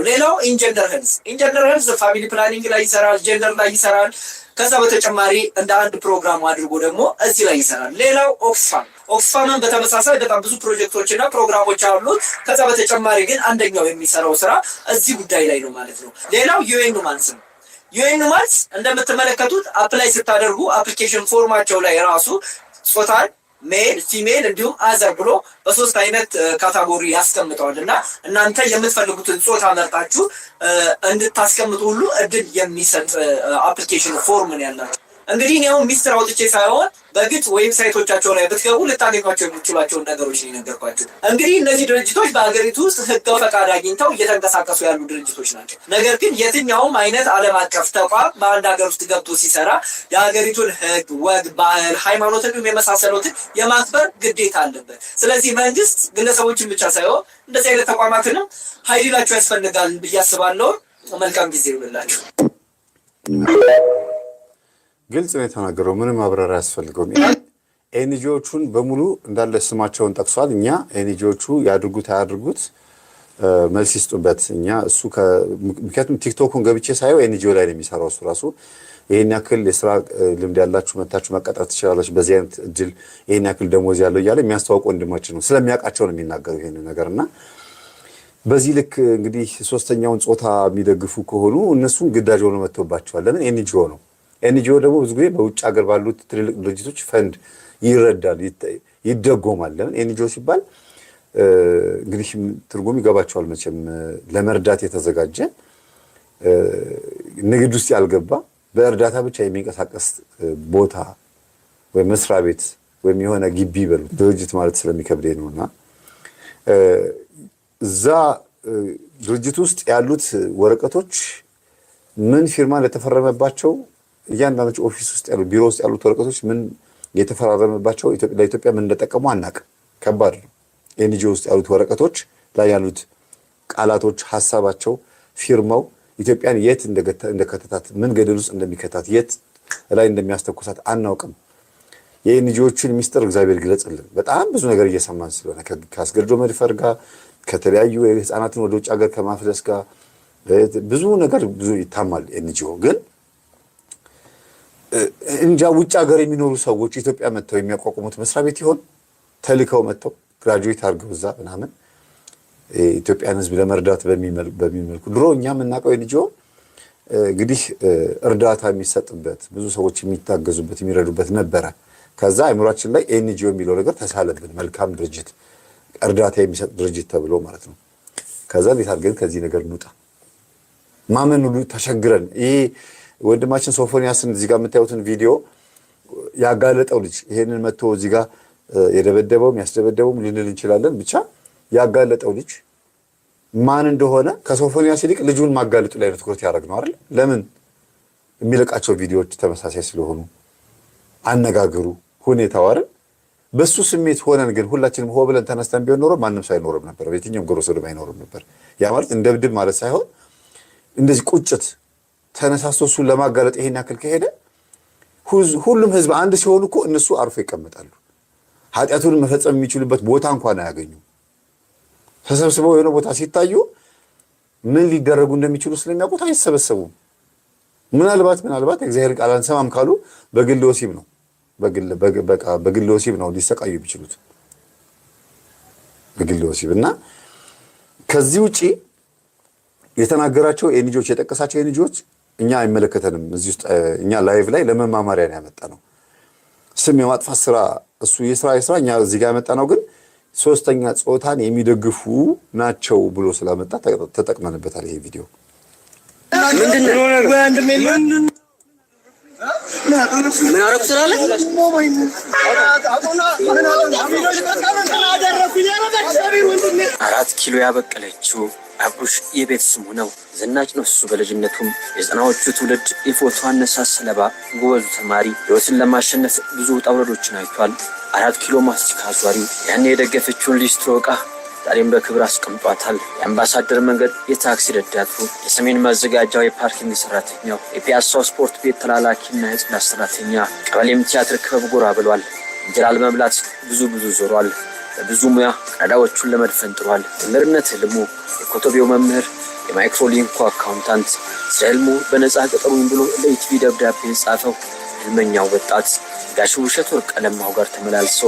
ሌላው ኢንጀነር ሄልዝ ፋሚሊ ፕላኒንግ ላይ ይሰራል፣ ጀንደር ላይ ይሰራል። ከዛ በተጨማሪ እንደ አንድ ፕሮግራም አድርጎ ደግሞ እዚህ ላይ ይሰራል። ሌላው ኦክስፋምን በተመሳሳይ በጣም ብዙ ፕሮጀክቶችና ፕሮግራሞች አሉት። ከዛ በተጨማሪ ግን አንደኛው የሚሰራው ስራ እዚህ ጉዳይ ላይ ነው ማለት ነው። ሌላው ዩኤን ማንስ እንደምትመለከቱት አፕላይ ስታደርጉ አፕሊኬሽን ፎርማቸው ላይ ራሱ ጾታን ሜል፣ ፊሜል እንዲሁም አዘር ብሎ በሶስት አይነት ካታጎሪ ያስቀምጠዋል እና እናንተ የምትፈልጉትን ጾታ መርጣችሁ እንድታስቀምጡ ሁሉ እድል የሚሰጥ አፕሊኬሽን ፎርም ነው ያላችሁ። እንግዲህ እኔ አሁን ሚስጥር አውጥቼ ሳይሆን በግጥ ዌብሳይቶቻቸው ላይ ብትገቡ ልታገኟቸው የምትችሏቸውን ነገሮች ነው የነገርኳችሁ። እንግዲህ እነዚህ ድርጅቶች በሀገሪቱ ውስጥ ህጋዊ ፈቃድ አግኝተው እየተንቀሳቀሱ ያሉ ድርጅቶች ናቸው። ነገር ግን የትኛውም አይነት ዓለም አቀፍ ተቋም በአንድ ሀገር ውስጥ ገብቶ ሲሰራ የሀገሪቱን ህግ፣ ወግ፣ ባህል፣ ሃይማኖት እንዲሁም የመሳሰሉትን የማክበር ግዴታ አለበት። ስለዚህ መንግስት ግለሰቦችን ብቻ ሳይሆን እንደዚህ አይነት ተቋማትንም ኃይላቸው ያስፈልጋል ብዬ አስባለሁ። መልካም ጊዜ ይሁንላችሁ። ግልጽ ነው የተናገረው። ምንም ማብራሪያ አያስፈልገውም። ኤንጂኦቹን በሙሉ እንዳለ ስማቸውን ጠቅሷል። እኛ ኤንጂኦቹ ያድርጉት አያድርጉት መልስ ይስጡበት። እኛ እሱ ምክንያቱም ቲክቶኩን ገብቼ ሳየው ኤንጂኦ ላይ ነው የሚሰራው እሱ ራሱ። ይሄን ያክል የስራ ልምድ ያላችሁ መታችሁ መቀጠር ትችላላችሁ፣ በዚህ አይነት እድል ይሄን ያክል ደሞዝ ያለው እያለ የሚያስተዋውቅ ወንድማችን ነው። ስለሚያውቃቸው ነው የሚናገሩ ይሄን ነገርና በዚህ ልክ እንግዲህ ሶስተኛውን ጾታ የሚደግፉ ከሆኑ እነሱም ግዳጅ ሆኖ መጥቶባቸዋል። ለምን ኤንጂኦ ነው። ኤንጂኦ ደግሞ ብዙ ጊዜ በውጭ ሀገር ባሉት ትልልቅ ድርጅቶች ፈንድ ይረዳል፣ ይደጎማል። ለምን ኤንጂኦ ሲባል እንግዲህ ትርጉም ይገባቸዋል መቼም። ለመርዳት የተዘጋጀ ንግድ ውስጥ ያልገባ በእርዳታ ብቻ የሚንቀሳቀስ ቦታ ወይም መስሪያ ቤት ወይም የሆነ ግቢ በሉ ድርጅት ማለት ስለሚከብደኝ ነውና እዛ ድርጅት ውስጥ ያሉት ወረቀቶች ምን ፊርማ ለተፈረመባቸው እያንዳንዱ ኦፊስ ውስጥ ያሉ ቢሮ ውስጥ ያሉት ወረቀቶች ምን የተፈራረመባቸው ለኢትዮጵያ ምን እንደጠቀሙ አናውቅም። ከባድ ነው። ኤንጂኦ ውስጥ ያሉት ወረቀቶች ላይ ያሉት ቃላቶች፣ ሀሳባቸው፣ ፊርማው ኢትዮጵያን የት እንደከተታት ምን ገደል ውስጥ እንደሚከታት የት ላይ እንደሚያስተኩሳት አናውቅም። የኤንጂኦቹን ሚስጥር እግዚአብሔር ግለጽልን። በጣም ብዙ ነገር እየሰማን ስለሆነ ከአስገድዶ መድፈር ጋር ከተለያዩ ህፃናትን ወደ ውጭ ሀገር ከማፍለስ ጋር ብዙ ነገር ብዙ ይታማል። ኤንጂኦ ግን እንጃ ውጭ ሀገር የሚኖሩ ሰዎች ኢትዮጵያ መጥተው የሚያቋቁሙት መስሪያ ቤት ይሆን? ተልከው መጥተው ግራጁዌት አድርገው እዛ ምናምን ኢትዮጵያን ህዝብ ለመርዳት በሚመልኩ ድሮ እኛ የምናውቀው ኤንጂኦ እንግዲህ እርዳታ የሚሰጥበት ብዙ ሰዎች የሚታገዙበት የሚረዱበት ነበረ። ከዛ አእምሯችን ላይ ኤንጂኦ የሚለው ነገር ተሳለብን። መልካም ድርጅት፣ እርዳታ የሚሰጥ ድርጅት ተብሎ ማለት ነው። ከዛ እንዴት አድርገን ከዚህ ነገር እንውጣ? ማመን ሁሉ ተቸግረን ይሄ ወንድማችን ሶፎንያስን እዚህ ጋር የምታዩትን ቪዲዮ ያጋለጠው ልጅ ይሄንን መጥቶ እዚህ ጋር የደበደበውም ያስደበደበውም ልንል እንችላለን። ብቻ ያጋለጠው ልጅ ማን እንደሆነ ከሶፎንያስ ይልቅ ልጁን ማጋለጡ ላይ ትኩረት ያደርግ ነው አይደል? ለምን? የሚለቃቸው ቪዲዮዎች ተመሳሳይ ስለሆኑ አነጋገሩ፣ ሁኔታው አይደል? በሱ ስሜት ሆነን ግን ሁላችንም ሆ ብለን ተነስተን ቢሆን ኖሮ ማንም ሳይኖርም ነበር፣ በየትኛውም ግሮሰድም አይኖርም ነበር። ያ ማለት እንደብድብ ማለት ሳይሆን እንደዚህ ቁጭት ተነሳስቶ እሱን ለማጋለጥ ይሄን ያክል ከሄደ ሁሉም ህዝብ አንድ ሲሆኑ እኮ እነሱ አርፎ ይቀመጣሉ። ኃጢአቱን መፈጸም የሚችሉበት ቦታ እንኳን አያገኙ። ተሰብስበው የሆነ ቦታ ሲታዩ ምን ሊደረጉ እንደሚችሉ ስለሚያውቁት አይሰበሰቡም። ምናልባት እግዚአብሔር ቃል አንሰማም ካሉ በግል ወሲብ ነው በግል ወሲብ ነው ሊሰቃዩ የሚችሉት በግል ወሲብ። እና ከዚህ ውጪ የተናገራቸው ኤንጂኦች የጠቀሳቸው ኤንጂኦች እኛ አይመለከተንም። እዚህ ውስጥ እኛ ላይቭ ላይ ለመማማሪያ ነው ያመጣነው። ስም የማጥፋት ስራ እሱ የስራ እኛ እዚህ ጋር ያመጣነው ግን ሶስተኛ ጾታን የሚደግፉ ናቸው ብሎ ስላመጣ ተጠቅመንበታል። ይሄ ቪዲዮ ምን አረኩ ስላለ 4 ኪሎ ያበቀለችው አብሩሽ የቤት ስሙ ነው። ዝናጭ ነው እሱ በልጅነቱም የዘናዎቹ ትውልድ የፎቶ አነሳስ ሰለባ ጎበዙ ተማሪ ህይወትን ለማሸነፍ ብዙ ውጣ ውረዶችን አይቷል። 4 ኪሎ ማስቲካ አዟሪ ያኔ የደገፈችውን ሊስትሮ ዕቃ ዛሬም በክብር አስቀምጧታል። የአምባሳደር መንገድ የታክሲ ረዳቱ፣ የሰሜን ማዘጋጃው የፓርኪንግ ሰራተኛው፣ የፒያሳው ስፖርት ቤት ተላላኪና የጽዳት ሰራተኛ፣ ቀበሌም ቲያትር ክበብ ጎራ ብሏል። እንጀራ ለመብላት ብዙ ዞሯል። በብዙ ሙያ ቀዳዳዎቹን ለመድፈን ጥሯል። መምህርነት ህልሙ፣ የኮቶቤው መምህር የማይክሮሊንኩ አካውንታንት ስለ ህልሙ በነፃ ቅጠሩኝ ብሎ ለኢቲቪ ደብዳቤ የጻፈው ህልመኛው ወጣት ጋሽ ውብሸት ወርቅአለማው ጋር ተመላልሶ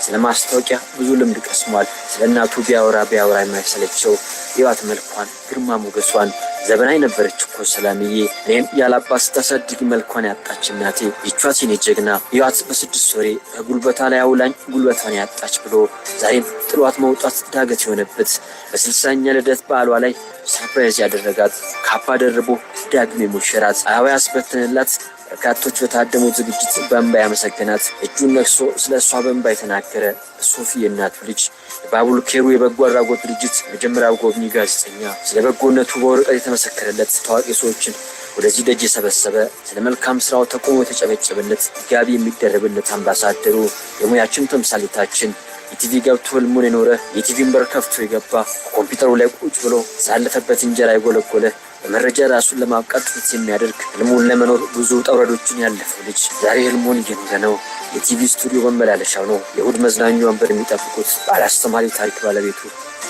ስለ ማስታወቂያ ብዙ ልምድ ቀስሟል። ስለ እናቱ ቢያወራ የማይሰለቸው የዋት መልኳን፣ ግርማ ሞገሷን ዘበናይ ነበረች እኮ ሰላምዬ፣ እኔም ያላባት ስታሳድግ መልኳን ያጣች እናቴ ይቿት የኔ ጀግና የዋት በ6 ወሬ በጉልበታ ላይ አውላኝ ጉልበቷን ያጣች ብሎ ዛሬም ጥሏት መውጣት ዳገት የሆነበት በ60ኛ ልደት በዓሏ ላይ ሰርፕራይዝ ያደረጋት ካባ ደርቦ ዳግሜ ሙሽራት አበባ ያስበተነላት በርካቶች በታደሙት ዝግጅት በእንባ ያመሰገናት እጁን ነክሶ ስለ እሷ በእንባ የተናገረ ሶፊ የእናቱ ልጅ የባቡል ኬሩ የበጎ አድራጎት ድርጅት መጀመሪያው ጎብኚ ጋዜጠኛ ስለ በጎነቱ በወረቀት የተመሰከረለት ታዋቂ ሰዎችን ወደዚህ ደጅ የሰበሰበ ስለ መልካም ስራው ተቆሞ የተጨበጨበለት ጋቢ የሚደረብለት አምባሳደሩ የሙያችን ተምሳሌታችን ኢቲቪ ገብቶ ህልሙን የኖረ የኢቲቪን በር ከፍቶ የገባ ኮምፒውተሩ ላይ ቁጭ ብሎ ሳለፈበት እንጀራ የጎለጎለ በመረጃ ራሱን ለማብቃት ጥረት የሚያደርግ ህልሙን ለመኖር ብዙ ጠውረዶችን ያለፈው ልጅ ዛሬ ህልሙን እየኖረ ነው። የቲቪ ስቱዲዮ መመላለሻው ነው። የእሑድ መዝናኛ ወንበር የሚጠብቁት ባለአስተማሪ ታሪክ ባለቤቱ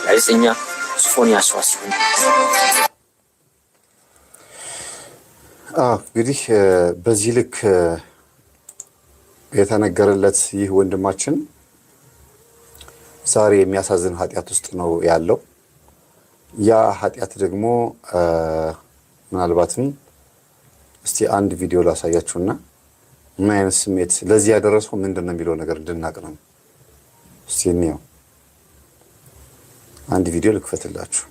ጋዜጠኛ ሶፎንያስ ዋሲሁን። እንግዲህ በዚህ ልክ የተነገረለት ይህ ወንድማችን ዛሬ የሚያሳዝን ኃጢአት ውስጥ ነው ያለው። ያ ኃጢአት ደግሞ ምናልባትም እስቲ አንድ ቪዲዮ ላሳያችሁና ምን አይነት ስሜት ለዚህ ያደረሰው ምንድን ነው የሚለው ነገር እንድናቅ ነው። እስቲ እንየው። አንድ ቪዲዮ ልክፈትላችሁ።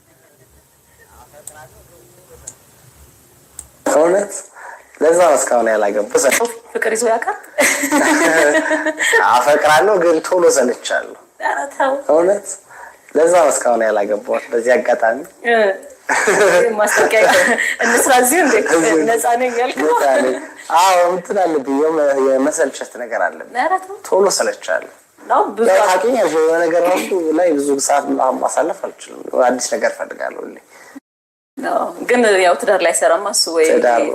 እውነት ለዛ እስካሁን ያላገባው ፍቅር ይዞ ያውቃል? አፈቅራለሁ ግን ቶሎ ሰልቻለሁ። እውነት ለዛ እስካሁን ያላገባው። በዚህ አጋጣሚ ማስታወቂያ እንስራ እዚህ እንዴ ነፃ ነኝ ያልከው? አዎ እንትን አለብኝ የመሰልቸት ነገር አለብኝ። ቶሎ ሰለቻለሁ ነው ብዙ ታውቂኛለሽ። ነገር ራሱ ላይ ብዙ ሰዓት ማሳለፍ አልችልም። አዲስ ነገር ፈልጋለሁ ልኝ ግን ያው ትዳር ላይ ሰራማ እሱ ወይ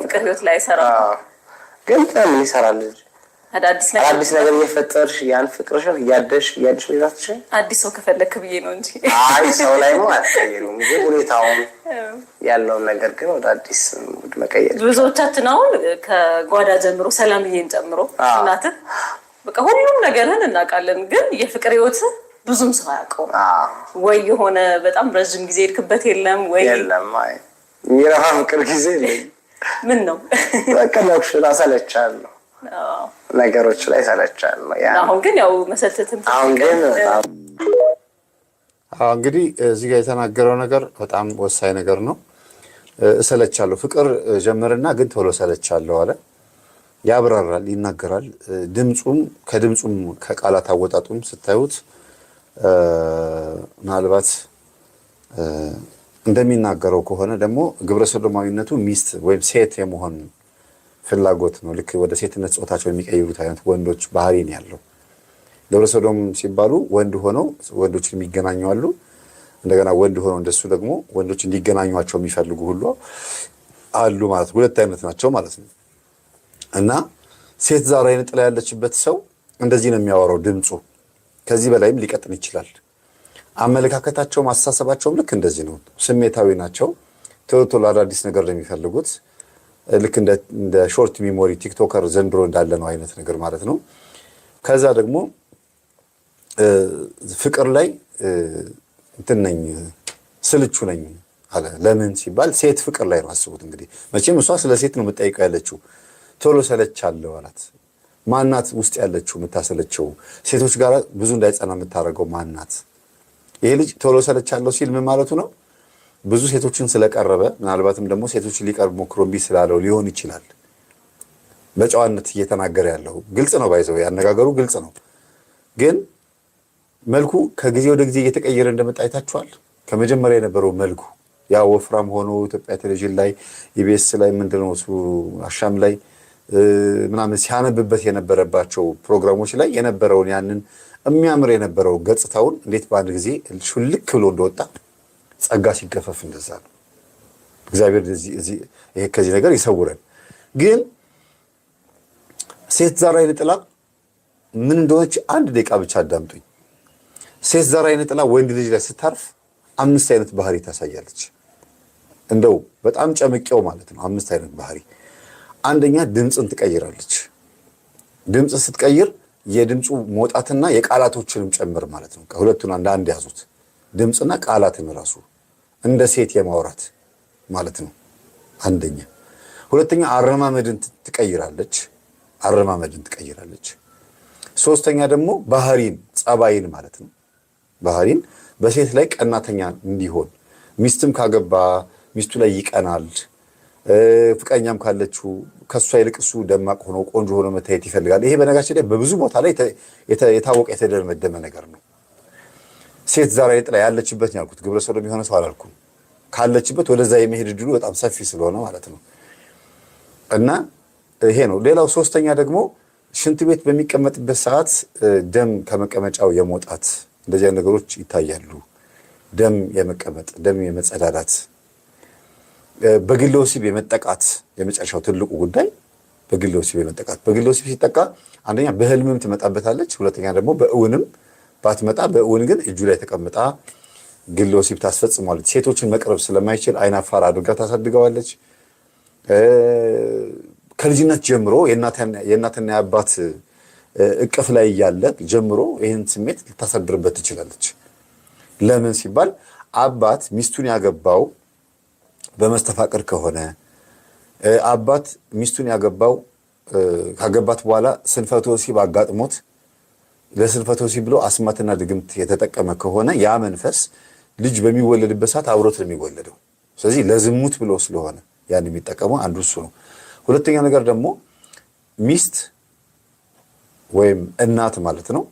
ፍቅር ህይወት ላይ ሰራማ ግን ምን ይሰራል? አዲስ ነገር እየፈጠርሽ ያን ፍቅርሽን እያደሽ ሌላትሽ አዲስ ሰው ከፈለክ ብዬ ነው እንጂ አይ ሰው ላይ ነው አትቀይሩም። ግን ሁኔታውን ያለውን ነገር ግን ወደ አዲስ መቀየር ብዙዎቻችን አሁን ከጓዳ ጀምሮ ሰላምዬን ጨምሮ እናትህ በቃ ሁሉም ነገርን እናውቃለን። ግን የፍቅር ህይወት ብዙም ሰው ያውቀው ወይ የሆነ በጣም ረጅም ጊዜ ሄድክበት የለም ወይ የለም። አይ የሚረፋ ፍቅር ጊዜ ምን ነው በቃ ነው ሰለቻለሁ ነገሮች ላይ ሰለቻለሁ። አሁን ግን ያው መሰልተትም አሁን ግን እንግዲህ እዚህ ጋር የተናገረው ነገር በጣም ወሳኝ ነገር ነው። እሰለቻለሁ ፍቅር ጀመርና ግን ቶሎ ሰለቻለሁ አለ። ያብራራል፣ ይናገራል። ድምጹም ከቃላት አወጣጡም ስታዩት ምናልባት እንደሚናገረው ከሆነ ደግሞ ግብረ ሰዶማዊነቱ ሚስት ወይም ሴት የመሆን ፍላጎት ነው። ልክ ወደ ሴትነት ጾታቸው የሚቀይሩት አይነት ወንዶች ባህሪ ነው ያለው። ግብረ ሰዶም ሲባሉ ወንድ ሆነው ወንዶችን የሚገናኙ አሉ። እንደገና ወንድ ሆነው እንደሱ ደግሞ ወንዶች እንዲገናኟቸው የሚፈልጉ ሁሉ አሉ ማለት ሁለት አይነት ናቸው ማለት ነው። እና ሴት ዛሬ አይነ ጥላ ያለችበት ሰው እንደዚህ ነው የሚያወራው ድምፁ። ከዚህ በላይም ሊቀጥን ይችላል። አመለካከታቸውም አስተሳሰባቸውም ልክ እንደዚህ ነው። ስሜታዊ ናቸው። ቶሎ አዳዲስ ነገር ለሚፈልጉት ልክ እንደ ሾርት ሚሞሪ ቲክቶከር ዘንድሮ እንዳለ ነው አይነት ነገር ማለት ነው። ከዛ ደግሞ ፍቅር ላይ እንትን ነኝ ስልቹ ነኝ አለ። ለምን ሲባል ሴት ፍቅር ላይ ነው። አስቡት እንግዲህ መቼም እሷ ስለ ሴት ነው የምትጠይቀው ያለችው። ቶሎ ሰለቻለሁ አላት። ማናት ውስጥ ያለችው የምታሰለቸው ሴቶች ጋር ብዙ እንዳይጸና የምታደርገው ማናት? ይሄ ልጅ ቶሎ ሰለቻለሁ ሲል ምን ማለቱ ነው? ብዙ ሴቶችን ስለቀረበ ምናልባትም ደግሞ ሴቶችን ሊቀርብ ሞክሮ እምቢ ስላለው ሊሆን ይችላል። በጨዋነት እየተናገረ ያለው ግልጽ ነው። ባይዘው ያነጋገሩ ግልጽ ነው። ግን መልኩ ከጊዜ ወደ ጊዜ እየተቀየረ እንደመጣ አይታችኋል። ከመጀመሪያ የነበረው መልኩ ያ ወፍራም ሆኖ ኢትዮጵያ ቴሌቪዥን ላይ ኢቢኤስ ላይ ምንድነው እሱ አሻም ላይ ምናምን ሲያነብበት የነበረባቸው ፕሮግራሞች ላይ የነበረውን ያንን የሚያምር የነበረው ገጽታውን እንዴት በአንድ ጊዜ ሹልክ ብሎ እንደወጣ ጸጋ ሲገፈፍ እንደዛ ነው። እግዚአብሔር ይሄ ከዚህ ነገር ይሰውረን። ግን ሴት ዛር አይነ ጥላ ምን እንደሆነች አንድ ደቂቃ ብቻ አዳምጡኝ። ሴት ዛር አይነ ጥላ ወንድ ልጅ ላይ ስታርፍ 5 አይነት ባህሪ ታሳያለች። እንደው በጣም ጨምቄው ማለት ነው 5 አይነት ባህሪ። አንደኛ ድምፅን ትቀይራለች። ድምፅ ስትቀይር የድምፁ መውጣትና የቃላቶችንም ጨምር ማለት ነው። ከሁለቱን አንድ ያዙት፣ ድምፅና ቃላትን ራሱ እንደ ሴት የማውራት ማለት ነው አንደኛ። ሁለተኛ አረማመድን ትቀይራለች። ሶስተኛ ደግሞ ባህሪን ጸባይን ማለት ነው። ባህሪን በሴት ላይ ቀናተኛ እንዲሆን፣ ሚስትም ካገባ ሚስቱ ላይ ይቀናል። ፍቅረኛም ካለችው ከሷ ይልቅ እሱ ደማቅ ሆኖ ቆንጆ ሆኖ መታየት ይፈልጋል። ይሄ በነገራችን ላይ በብዙ ቦታ ላይ የታወቀ የተደመደመ ነገር ነው። ሴት ዛሬ ላይ ያለችበት ያልኩት ግብረ ሰዶም የሆነ ሰው አላልኩም። ካለችበት ወደዛ የመሄድ እድሉ በጣም ሰፊ ስለሆነ ማለት ነው። እና ይሄ ነው። ሌላው ሶስተኛ ደግሞ ሽንት ቤት በሚቀመጥበት ሰዓት ደም ከመቀመጫው የመውጣት እንደዚህ ነገሮች ይታያሉ። ደም የመቀመጥ፣ ደም የመጸዳዳት፣ በግለ ወሲብ የመጠቃት የመጨረሻው ትልቁ ጉዳይ በግለ ወሲብ የመጠቃት። በግለ ወሲብ ሲጠቃ አንደኛ በህልምም ትመጣበታለች። ሁለተኛ ደግሞ በእውንም ባትመጣ በእውን ግን እጁ ላይ ተቀምጣ ግለ ወሲብ ታስፈጽሟለች። ሴቶችን መቅረብ ስለማይችል አይናፋር አድርጋ ታሳድገዋለች። ከልጅነት ጀምሮ የእናትና የአባት እቅፍ ላይ እያለ ጀምሮ ይህን ስሜት ልታሳድርበት ትችላለች። ለምን ሲባል አባት ሚስቱን ያገባው በመስተፋቅር ከሆነ፣ አባት ሚስቱን ያገባው ካገባት በኋላ ስንፈተ ወሲብ አጋጥሞት ለስንፈተ ወሲብ ብሎ አስማትና ድግምት የተጠቀመ ከሆነ ያ መንፈስ ልጅ በሚወለድበት ሰዓት አብሮት ነው የሚወለደው። ስለዚህ ለዝሙት ብሎ ስለሆነ ያን የሚጠቀመው አንዱ እሱ ነው። ሁለተኛ ነገር ደግሞ ሚስት ወይም እናት ማለት ነው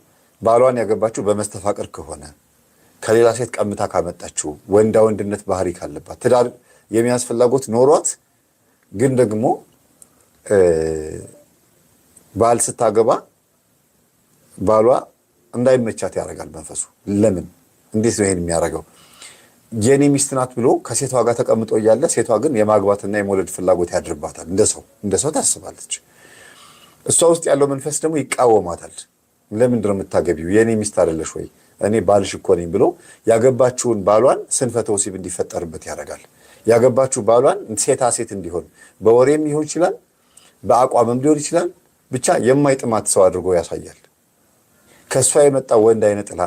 ባሏን ያገባችው በመስተፋቅር ከሆነ፣ ከሌላ ሴት ቀምታ ካመጣችው፣ ወንዳ ወንድነት ባህሪ ካለባት፣ ትዳር የሚያዝ ፍላጎት ኖሯት ግን ደግሞ ባል ስታገባ ባሏ እንዳይመቻት ያደርጋል መንፈሱ። ለምን? እንዴት ነው ይሄን የሚያደርገው? የኔ ሚስት ናት ብሎ ከሴቷ ጋር ተቀምጦ እያለ ሴቷ ግን የማግባትና የመውለድ ፍላጎት ያድርባታል። እንደ ሰው ታስባለች። እሷ ውስጥ ያለው መንፈስ ደግሞ ይቃወማታል። ለምንድን ነው የምታገቢው? የኔ ሚስት አይደለሽ ወይ? እኔ ባልሽ እኮ ነኝ ብሎ ያገባችውን ባሏን ስንፈተ ወሲብ እንዲፈጠርበት ያደርጋል። ያገባችው ባሏን ሴታ ሴት እንዲሆን በወሬም ሊሆን ይችላል፣ በአቋምም ሊሆን ይችላል። ብቻ የማይጥማት ሰው አድርጎ ያሳያል። ከእሷ የመጣ ወንድ አይነ ጥላ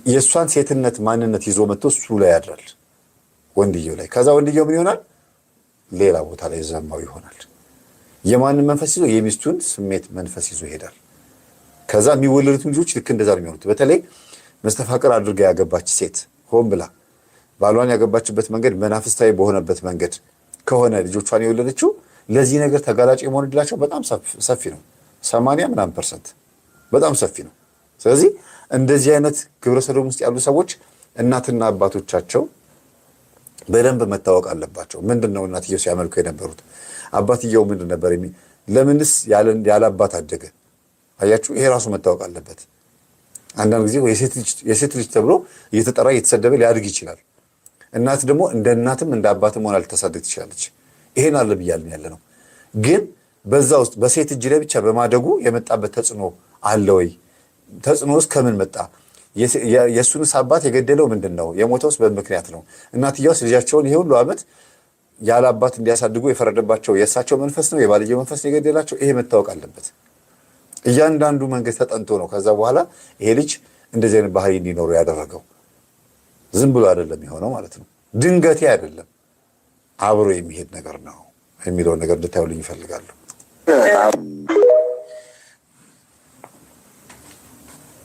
የእሷን ሴትነት ማንነት ይዞ መጥቶ እሱ ላይ ያድራል፣ ወንድየው ላይ። ከዛ ወንድየው ምን ይሆናል? ሌላ ቦታ ላይ ዘማው ይሆናል። የማንን መንፈስ ይዞ? የሚስቱን ስሜት መንፈስ ይዞ ይሄዳል። ከዛ የሚወለዱት ልጆች ልክ እንደዛ ነው የሚሆኑት። በተለይ መስተፋቅር አድርጋ ያገባች ሴት ሆን ብላ ባሏን ያገባችበት መንገድ መናፍስታዊ በሆነበት መንገድ ከሆነ ልጆቿን የወለደችው ለዚህ ነገር ተጋላጭ የመሆን ዕድላቸው በጣም ሰፊ ነው። 80% በጣም ሰፊ ነው። ስለዚህ እንደዚህ አይነት ግብረ ሰዶም ውስጥ ያሉ ሰዎች እናትና አባቶቻቸው በደንብ መታወቅ አለባቸው። ምንድን ነው እናትየው ሲያመልኩ የነበሩት? አባትየው ምንድን ነበር? ለምንስ ያለ አባት አደገ? አያችሁ፣ ይሄ ራሱ መታወቅ አለበት። አንዳንድ ጊዜ የሴት ልጅ ተብሎ እየተጠራ እየተሰደበ ሊያድግ ይችላል። እናት ደግሞ እንደ እናትም እንደ አባትም ሆና ልታሳድግ ትችላለች። ይሄን አለ ብያልን ያለ ነው። ግን በዛ ውስጥ በሴት እጅ ላይ ብቻ በማደጉ የመጣበት ተጽዕኖ አለ ወይ? ተጽዕኖ ውስጥ ከምን መጣ? የእሱንስ አባት የገደለው ምንድን ነው? የሞተውስ በምክንያት ነው? እናትየውስ ልጃቸውን ይሄ ሁሉ ዓመት ያለ አባት እንዲያሳድጉ የፈረደባቸው የእሳቸው መንፈስ ነው? የባልየው መንፈስ ነው የገደላቸው? ይሄ መታወቅ አለበት። እያንዳንዱ መንገድ ተጠንቶ ነው ከዛ በኋላ ይሄ ልጅ እንደዚህ አይነት ባህሪ እንዲኖሩ ያደረገው። ዝም ብሎ አይደለም የሆነው ማለት ነው። ድንገቴ አይደለም፣ አብሮ የሚሄድ ነገር ነው የሚለውን ነገር እንድታዩልኝ ይፈልጋሉ።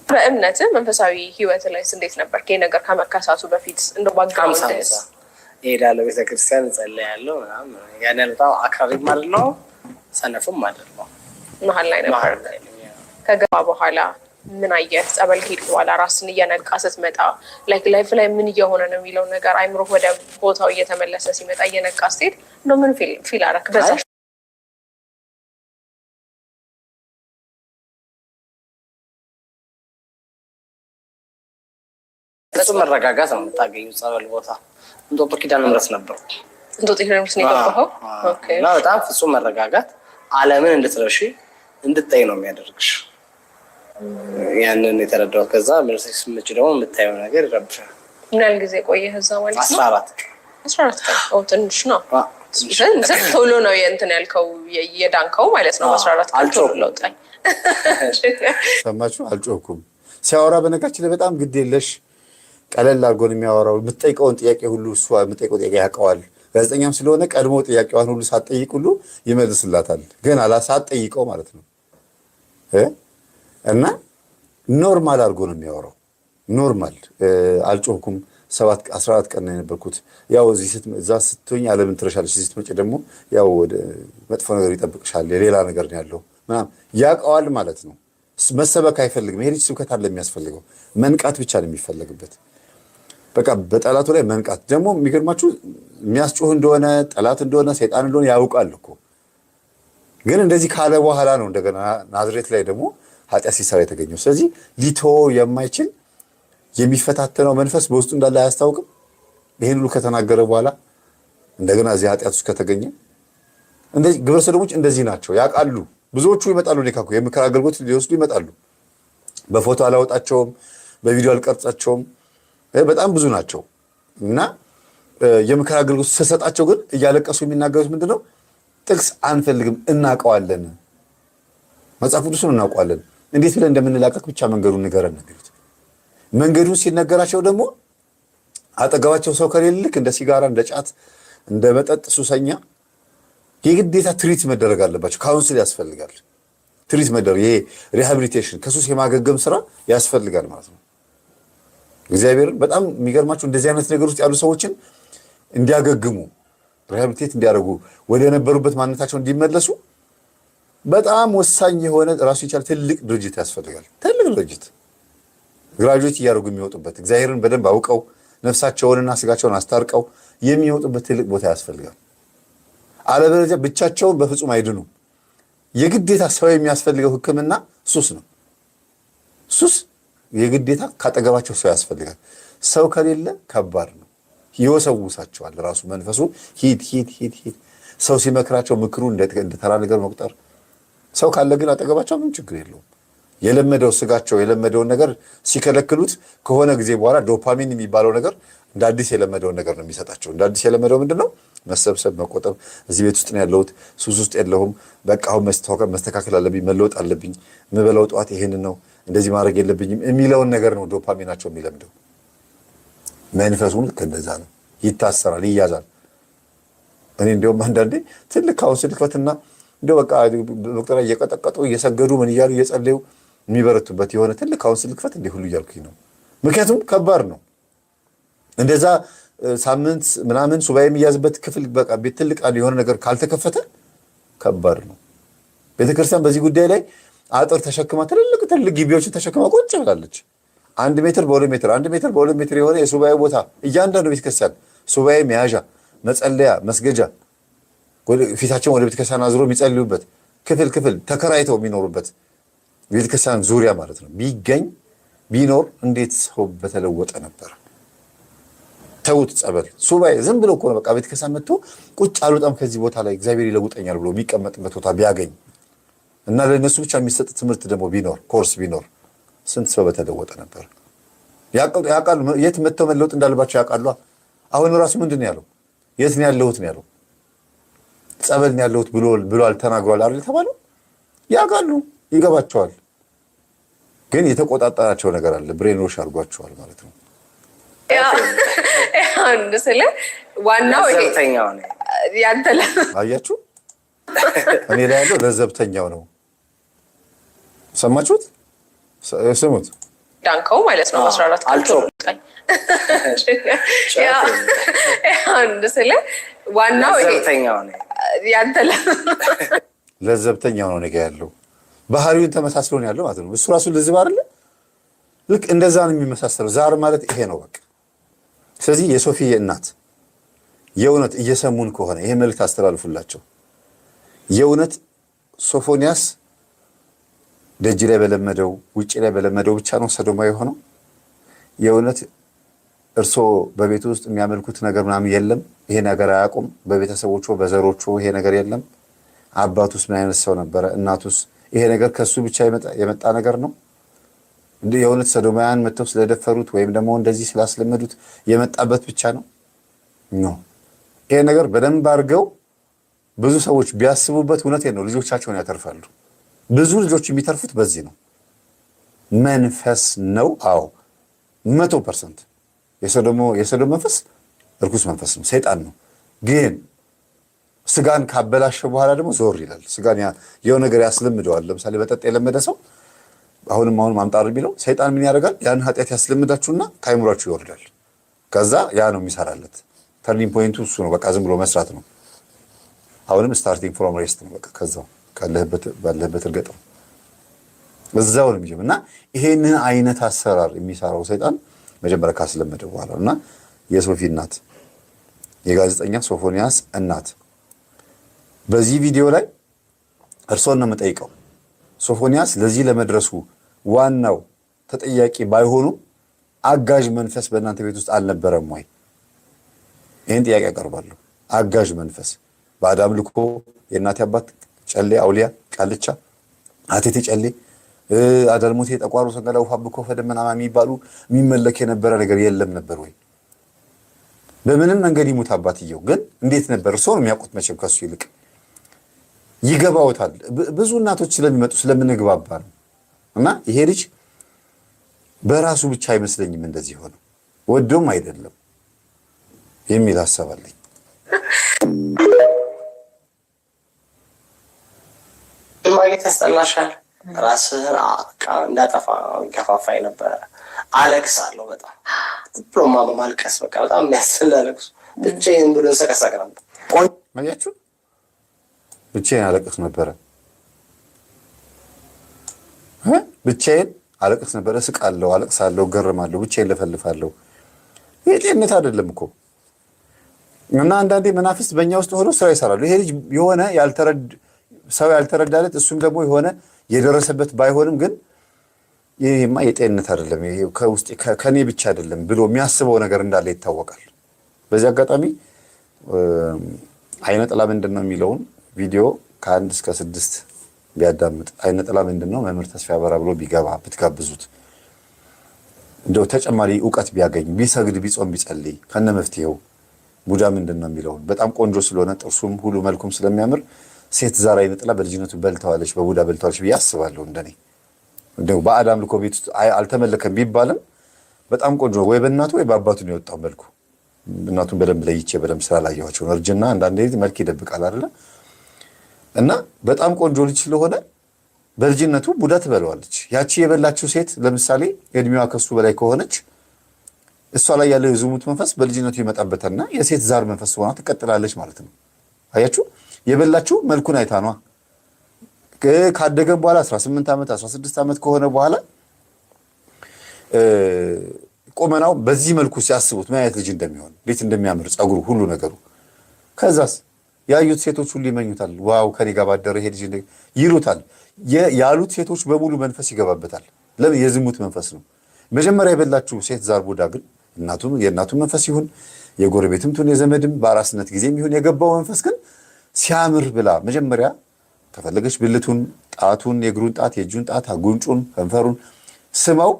በእምነት መንፈሳዊ ህይወት ላይ እንዴት ነበር? ይሄ ነገር ከመከሳቱ በፊት እንደው ባግራውንድ እሄዳለሁ፣ ቤተክርስቲያን እጸልያለሁ ምናምን። ያን በጣም አክራሪ ማለት ነው፣ ሰነፍም ማለት ነው። መሀል ላይ ነበር። ከገባ በኋላ ምን አየህ? ጸበል ከሄድክ በኋላ ራስን እየነቃ ስትመጣ ላይፍ ላይ ምን እየሆነ ነው የሚለው ነገር አይምሮ ወደ ቦታው እየተመለሰ ሲመጣ እየነቃ ስትሄድ እንደው ምን ፊል አደረክ? በዛ ፍጹም መረጋጋት ነው የምታገኙት ጸበል ቦታ። እንጦጦ ኪዳነ ምሕረት ነበርኩ። እንጦጦ ኪዳነ ምሕረት ነው የገባኸው? ኦኬ። እና በጣም ፍጹም መረጋጋት፣ ዓለምን እንድትረሺ እንድታይ ነው የሚያደርግሽ። ያንን የተረዳሁት። ከዛ ምንስ ስምጭ ደግሞ የምታየው ነገር ይረብሻል። ምን ያህል ጊዜ ቆየህ እዛ ማለት ነው? 14 ቀን። ትንሽ ነው። ቶሎ ነው የእንትን ያልከው የዳንከው ማለት ነው። 14 ቀን ቶሎ ለውጣኝ። ሰማችሁ? አልጮኩም። ሲያወራ በነጋችን ላይ በጣም ግድ የለሽ ቀለል አድርጎ ነው የሚያወራው። የምትጠይቀውን ጥያቄ ሁሉ እሷ የምትጠይቀው ጥያቄ ያውቀዋል። ጋዜጠኛም ስለሆነ ቀድሞ ጥያቄዋን ሁሉ ሳትጠይቅ ሁሉ ይመልስላታል። ግን ሳትጠይቀው ማለት ነው። እና ኖርማል አድርጎ ነው የሚያወራው። ኖርማል አልጮኩም። 14 ቀን ነው የነበርኩት። ያው እዛ ስትሆኝ ዓለምን ትረሻለች። እዚህ ስትመጪ ደግሞ ያው ወደ መጥፎ ነገር ይጠብቅሻል። የሌላ ነገር ነው ያለው ምናምን ያውቀዋል ማለት ነው። መሰበክ አይፈልግም። ይሄ ልጅ ስብከት አለ የሚያስፈልገው፣ መንቃት ብቻ ነው የሚፈለግበት። በቃ በጠላቱ ላይ መንቃት። ደግሞ የሚገርማችሁ የሚያስጮህ እንደሆነ ጠላት እንደሆነ ሰይጣን እንደሆነ ያውቃል እኮ። ግን እንደዚህ ካለ በኋላ ነው እንደገና ናዝሬት ላይ ደግሞ ኃጢአት ሲሰራ የተገኘው። ስለዚህ ሊተወው የማይችል የሚፈታተነው መንፈስ በውስጡ እንዳለ አያስታውቅም። ይህን ሁሉ ከተናገረ በኋላ እንደገና እዚህ ኃጢአት ውስጥ ከተገኘ እንደዚህ ግብረ ሰዶሞች እንደዚህ ናቸው፣ ያውቃሉ። ብዙዎቹ ይመጣሉ፣ ሊካኩ የምክር አገልግሎት ሊወስዱ ይመጣሉ። በፎቶ አላወጣቸውም፣ በቪዲዮ አልቀርጻቸውም። በጣም ብዙ ናቸው። እና የምክር አገልግሎት ስሰጣቸው ግን እያለቀሱ የሚናገሩት ምንድነው? ጥቅስ አንፈልግም፣ እናውቀዋለን፣ መጽሐፍ ቅዱስን እናውቀዋለን፣ እንዴት ብለን እንደምንላቀቅ ብቻ መንገዱን ንገረን ነው የሚሉት። መንገዱን ሲነገራቸው ደግሞ አጠገባቸው ሰው ከሌለ ልክ እንደ ሲጋራ፣ እንደ ጫት፣ እንደ መጠጥ ሱሰኛ የግዴታ ትሪት መደረግ አለባቸው። ካውንስል ያስፈልጋል። ትሪት መደረግ፣ ይሄ ሪሃቢሊቴሽን፣ ከሱስ የማገገም ስራ ያስፈልጋል ማለት ነው። እግዚአብሔርን በጣም የሚገርማቸው እንደዚህ አይነት ነገር ውስጥ ያሉ ሰዎችን እንዲያገግሙ፣ ሪሃቢሊቴት እንዲያደርጉ፣ ወደ የነበሩበት ማንነታቸው እንዲመለሱ በጣም ወሳኝ የሆነ ራሱ የቻለ ትልቅ ድርጅት ያስፈልጋል። ትልቅ ድርጅት ግራጁዌት እያደረጉ የሚወጡበት፣ እግዚአብሔርን በደንብ አውቀው ነፍሳቸውንና ስጋቸውን አስታርቀው የሚወጡበት ትልቅ ቦታ ያስፈልጋል። አለበለዚያ ብቻቸውን በፍጹም አይድኑም። የግዴታ ሰው የሚያስፈልገው ሕክምና ሱስ ነው። ሱስ የግዴታ ካጠገባቸው ሰው ያስፈልጋል። ሰው ከሌለ ከባድ ነው። ይወሰውሳቸዋል። ራሱ መንፈሱ ሂድ ሂድ ሂድ ሂድ። ሰው ሲመክራቸው ምክሩ እንደ ተራ ነገር መቁጠር። ሰው ካለ ግን አጠገባቸው ምን ችግር የለውም። የለመደው ስጋቸው የለመደውን ነገር ሲከለክሉት ከሆነ ጊዜ በኋላ ዶፓሚን የሚባለው ነገር እንደ አዲስ የለመደውን ነገር ነው የሚሰጣቸው። እንደ አዲስ የለመደው ምንድነው? መሰብሰብ፣ መቆጠብ። እዚህ ቤት ውስጥ ነው ያለሁት፣ ሱስ ውስጥ የለሁም፣ በቃ አሁን መስተካከል አለብኝ፣ መለወጥ አለብኝ፣ የምበላው ጠዋት ይሄንን ነው፣ እንደዚህ ማድረግ የለብኝም የሚለውን ነገር ነው ዶፓሚናቸው የሚለምደው። መንፈሱን ልክ እንደዛ ነው። ይታሰራል፣ ይያዛል። እኔ እንዲያውም አንዳንዴ ትልቅ ካውንስል ክፈትና እንደው በቃ ዶክተር እየቀጠቀጡ እየሰገዱ ምን እያሉ እየጸለዩ የሚበረቱበት የሆነ ትልቅ ካውንስል ክፈት እንዲህ ሁሉ እያልኩኝ ነው። ምክንያቱም ከባድ ነው። እንደዛ ሳምንት ምናምን ሱባኤ የሚያዝበት ክፍል በቃ ቤት ትልቅ የሆነ ነገር ካልተከፈተ ከባድ ነው። ቤተክርስቲያን በዚህ ጉዳይ ላይ አጥር ተሸክማ ትልቅ ግቢዎችን ተሸክማ ቁጭ ብላለች። 1 ሜትር በ2 ሜትር 1 ሜትር በ2 ሜትር የሆነ የሱባኤ ቦታ እያንዳንዱ ቤተክርስቲያን ሱባኤ መያዣ፣ መጸለያ፣ መስገጃ፣ ፊታቸውን ወደ ቤተክርስቲያን አዝሮ የሚጸልዩበት ክፍል ተከራይተው የሚኖሩበት ቤተክርስቲያን ዙሪያ ማለት ነው ቢገኝ ቢኖር እንዴት ሰው በተለወጠ ነበር። ተውት፣ ጸበል፣ ሱባኤ ዝም ብሎ እኮ ነው በቃ ቤተክርስቲያን መጥቶ ቁጭ አልወጣም ከዚህ ቦታ ላይ እግዚአብሔር ይለውጠኛል ብሎ የሚቀመጥበት ቦታ ቢያገኝ እና ለነሱ ብቻ የሚሰጥ ትምህርት ደግሞ ቢኖር ኮርስ ቢኖር ስንት ሰው በተለወጠ ነበር። ያውቃሉ፣ የት መጥተው መለወጥ እንዳለባቸው ያውቃሉ። አሁን ራሱ ምንድን ነው ያለው? የት ነው ያለሁት ነው ያለው። ጸበል ነው ያለሁት ብሏል፣ ተናግሯል አይደል ተባለው። ያውቃሉ፣ ይገባቸዋል። ግን የተቆጣጠራቸው ነገር አለ፣ ብሬኖሽ አድርጓቸዋል ማለት ነው። አንድ ስለ ዋናው ለዘብተኛው ነው ያንተ አያችሁ፣ እኔ ላይ ያለው ለዘብተኛው ነው። ሰማችሁት? ስሙት። ዳንከው ማለት ነው 14 ቀን አንድ ስለ ዋናው ለዘብተኛው ነው ያንተ ለዘብተኛው ነው ነገ ያለው ባህሪውን ተመሳስሎ ነው ያለው ማለት ነው። እሱ ራሱ ለዝብ አይደለ? ልክ እንደዛ ነው የሚመሳሰለው። ዛር ማለት ይሄ ነው በቃ። ስለዚህ የሶፊዬ እናት የእውነት እየሰሙን ከሆነ ይሄ መልእክት አስተላልፉላቸው። የእውነት ሶፎንያስ ደጅ ላይ በለመደው ውጪ ላይ በለመደው ብቻ ነው ሰዶማ የሆነው? የእውነት እርሶ በቤቱ ውስጥ የሚያመልኩት ነገር ምናምን የለም? ይሄ ነገር አያውቁም? በቤተሰቦቹ በዘሮቹ ይሄ ነገር የለም? አባቱስ ምን አይነት ሰው ነበረ? እናቱስ? ይሄ ነገር ከሱ ብቻ የመጣ ነገር ነው? እንደ የእውነት ሰዶማውያን መጥተው ስለደፈሩት ወይም ደግሞ እንደዚህ ስላስለመዱት የመጣበት ብቻ ነው ነው። ይሄ ነገር በደንብ አድርገው ብዙ ሰዎች ቢያስቡበት እውነቴን ነው ልጆቻቸውን ያተርፋሉ። ብዙ ልጆች የሚተርፉት በዚህ ነው። መንፈስ ነው። አዎ 100% የሰዶም መንፈስ እርኩስ መንፈስ ነው፣ ሰይጣን ነው። ግን ስጋን ካበላሸ በኋላ ደግሞ ዞር ይላል። ስጋን የሆነ ነገር ያስለምደዋል። ለምሳሌ በጠጥ የለመደ ሰው አሁንም አምጣር ቢለው ሰይጣን ምን ያደርጋል? ያን ኃጢአት ያስለምዳችሁና ከአይምሯችሁ ይወርዳል። ከዛ ያ ነው የሚሰራለት። ተርኒንግ ፖይንቱ እሱ ነው። በቃ ዝም ብሎ መስራት ነው። አሁንም ስታርቲንግ ፍሮም ሬስት ነው። በቃ ከዛው ባለህበት እርገጥ ነው። እዛው ነው የሚጀምረው። እና ይሄንን አይነት አሰራር የሚሰራው ሰይጣን መጀመሪያ ካስለመደ በኋላ እና የሶፊ እናት የጋዜጠኛ ሶፎንያስ እናት በዚህ ቪዲዮ ላይ እርሶን ነው የምጠይቀው። ሶፎንያስ ለዚህ ለመድረሱ ዋናው ተጠያቂ ባይሆኑ አጋዥ መንፈስ በእናንተ ቤት ውስጥ አልነበረም ወይ? ይህን ጥያቄ ያቀርባለሁ። አጋዥ መንፈስ በአዳም ልኮ የእናቴ አባት ጨሌ አውሊያ ቃልቻ አቴቴ ጨሌ አዳልሞቴ ጠቋሩ ሰንገላ ውሃ ብኮ ፈደመናማ የሚባሉ የሚመለክ የነበረ ነገር የለም ነበር ወይ? በምንም መንገድ ይሙት አባትየው ግን እንዴት ነበር? እርሶ ነው የሚያውቁት መቼም ከሱ ይልቅ ይገባውታል። ብዙ እናቶች ስለሚመጡ ስለምንግባባ ነው። እና ይሄ ልጅ በራሱ ብቻ አይመስለኝም እንደዚህ ሆነው ወዶም አይደለም የሚል ሀሳብ አለኝ። ማግኘት ያስጠላሻል። ራስህን እንዳጠፋ ከፋፋይ ነበረ። አለቅሳለሁ በጣም ዲፕሎማ በማልቀስ በቃ በጣም የሚያስጠላ ለቅሶ። ብቻዬን ብሎ ሰቀሰቅ ነበር። አያችሁ፣ ብቻዬን አለቅስ ነበረ። ብቻዬን አለቅስ ነበረ። እስቃለሁ፣ አለቅሳለሁ፣ እገረማለሁ፣ ብቻዬን ለፈልፋለሁ። ይሄ ጤንነት አይደለም እኮ። እና አንዳንዴ መናፍስት በእኛ ውስጥ ሆነው ስራ ይሰራሉ። ይሄ ልጅ የሆነ ሰው ያልተረዳለት እሱም ደግሞ የሆነ የደረሰበት ባይሆንም ግን ይሄማ የጤንነት አይደለም፣ ይሄ ከውስጥ ከኔ ብቻ አይደለም ብሎ የሚያስበው ነገር እንዳለ ይታወቃል። በዚህ አጋጣሚ አይነ ጥላ ምንድን ነው የሚለውን ቪዲዮ ከ1 እስከ 6 ቢያዳምጥ፣ አይነ ጥላ ምንድን ነው መምህር ተስፋ ያበራ ብሎ ቢገባ ብትጋብዙት፣ እንደው ተጨማሪ እውቀት ቢያገኝ፣ ቢሰግድ፣ ቢጾም፣ ቢጸልይ ከነ መፍትሄው ቡዳ ምንድን ነው የሚለውን በጣም ቆንጆ ስለሆነ ጥርሱም ሁሉ መልኩም ስለሚያምር ሴት ዛር አይነ ጥላ በልጅነቱ በልተዋለች፣ በቡዳ በልተዋለች ብዬ አስባለሁ። እንደኔ እንደው በአዳም ልኮ ቤት ውስጥ አልተመለከም ቢባልም በጣም ቆንጆ ነው። ወይ በእናቱ ወይ በአባቱ ነው የወጣው መልኩ። እናቱን በደንብ ለይቼ በደንብ ስላላየኋቸው ነው። እርጅና አንዳንዴ መልክ ይደብቃል አይደለ? እና በጣም ቆንጆ ልጅ ስለሆነ በልጅነቱ ቡዳ ትበለዋለች። ያቺ የበላችው ሴት ለምሳሌ እድሜዋ ከሱ በላይ ከሆነች እሷ ላይ ያለው የዝሙት መንፈስ በልጅነቱ ይመጣበታልና የሴት ዛር መንፈስ ሆና ትቀጥላለች ማለት ነው። አያችሁ፣ የበላችው መልኩን አይታ ነዋ። ካደገ በኋላ 18 ዓመት 16 ዓመት ከሆነ በኋላ ቁመናው በዚህ መልኩ ሲያስቡት ምን አይነት ልጅ እንደሚሆን፣ እንዴት እንደሚያምር ጸጉሩ፣ ሁሉ ነገሩ። ከዛስ ያዩት ሴቶች ሁሉ ይመኙታል። ዋው ከኔ ጋር ባደረ ይሄ ልጅ ይሉታል። ያሉት ሴቶች በሙሉ መንፈስ ይገባበታል። ለምን? የዝሙት መንፈስ ነው። መጀመሪያ የበላችው ሴት ዛር ቡዳ ግን የእናቱ መንፈስ ይሁን የጎረቤትም ትሁን የዘመድም በአራስነት ጊዜም ይሁን የገባው መንፈስ ግን ሲያምር ብላ መጀመሪያ ከፈለገች ብልቱን፣ ጣቱን፣ የእግሩን ጣት፣ የእጁን ጣት፣ ጉንጩን፣ ከንፈሩን ስማው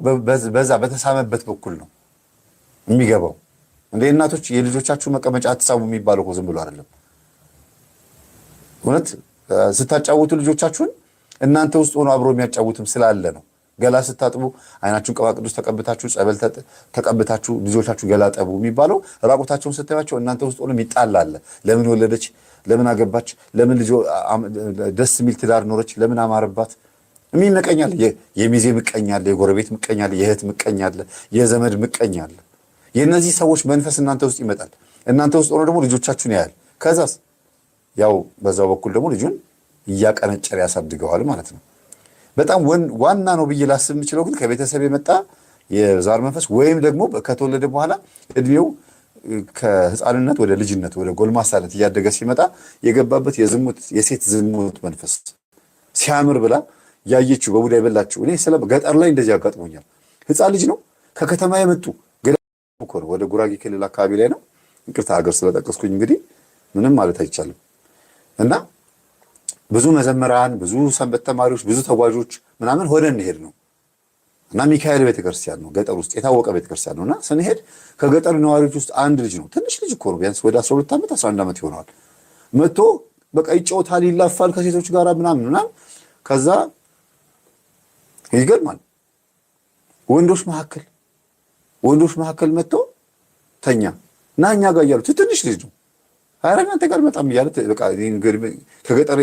በዛ በተሳመበት በኩል ነው የሚገባው። እንደ እናቶች የልጆቻችሁ መቀመጫ አትሳሙ የሚባለው እኮ ዝም ብሎ አይደለም። እውነት ስታጫውቱ ልጆቻችሁን እናንተ ውስጥ ሆኖ አብሮ የሚያጫውትም ስላለ ነው። ገላ ስታጥቡ አይናችሁን ቅባ ቅዱስ ተቀብታችሁ ጸበል ተቀብታችሁ ልጆቻችሁ ገላ ጠቡ የሚባለው ራቁታቸውን ስታያቸው እናንተ ውስጥ ሆኖ ይጣላል። ለምን ወለደች፣ ለምን አገባች፣ ለምን ልጅ ደስ የሚል ትዳር ኖረች፣ ለምን አማረባት የሚመቀኛል። የሚዜ ምቀኛል፣ የጎረቤት ምቀኛል፣ የእህት ምቀኛል፣ የዘመድ ምቀኛል። የእነዚህ ሰዎች መንፈስ እናንተ ውስጥ ይመጣል። እናንተ ውስጥ ሆኖ ደግሞ ልጆቻችሁን ያያል። ከዛስ ያው በዛው በኩል ደግሞ ልጁን እያቀነጨረ ያሳድገዋል ማለት ነው። በጣም ዋና ነው ብዬ ላስብ የምችለው ግን ከቤተሰብ የመጣ የዛር መንፈስ ወይም ደግሞ ከተወለደ በኋላ እድሜው ከህፃንነት ወደ ልጅነት ወደ ጎልማሳነት እያደገ ሲመጣ የገባበት የሴት ዝሙት መንፈስ ሲያምር ብላ ያየችው በቡዳ የበላችው። እኔ ስለ ገጠር ላይ እንደዚህ አጋጥሞኛል። ህፃን ልጅ ነው ከከተማ የመጡ እኮ ነው፣ ወደ ጉራጌ ክልል አካባቢ ላይ ነው። ይቅርታ ሀገር ስለጠቀስኩኝ እንግዲህ ምንም ማለት አይቻልም። እና ብዙ መዘመራን፣ ብዙ ሰንበት ተማሪዎች፣ ብዙ ተጓዦች ምናምን ሆነን እንሄድ ነው። እና ሚካኤል ቤተክርስቲያን ነው፣ ገጠር ውስጥ የታወቀ ቤተክርስቲያን ነውና ስንሄድ ከገጠር ነዋሪዎች ውስጥ አንድ ልጅ ነው፣ ትንሽ ልጅ እኮ ነው፣ ቢያንስ ወደ 12 ዓመት 11 ዓመት ይሆነዋል። መጥቶ በቃ ይጫወታል፣ ይላፋል ከሴቶች ጋር ምናምን። ከዛ ይገርማል ወንዶች መካከል መጥቶ ተኛ እና እኛ ጋር እያሉ ትንሽ ልጅ ነው አረና ተጋር መጣም እያለ በቃ ከገጠር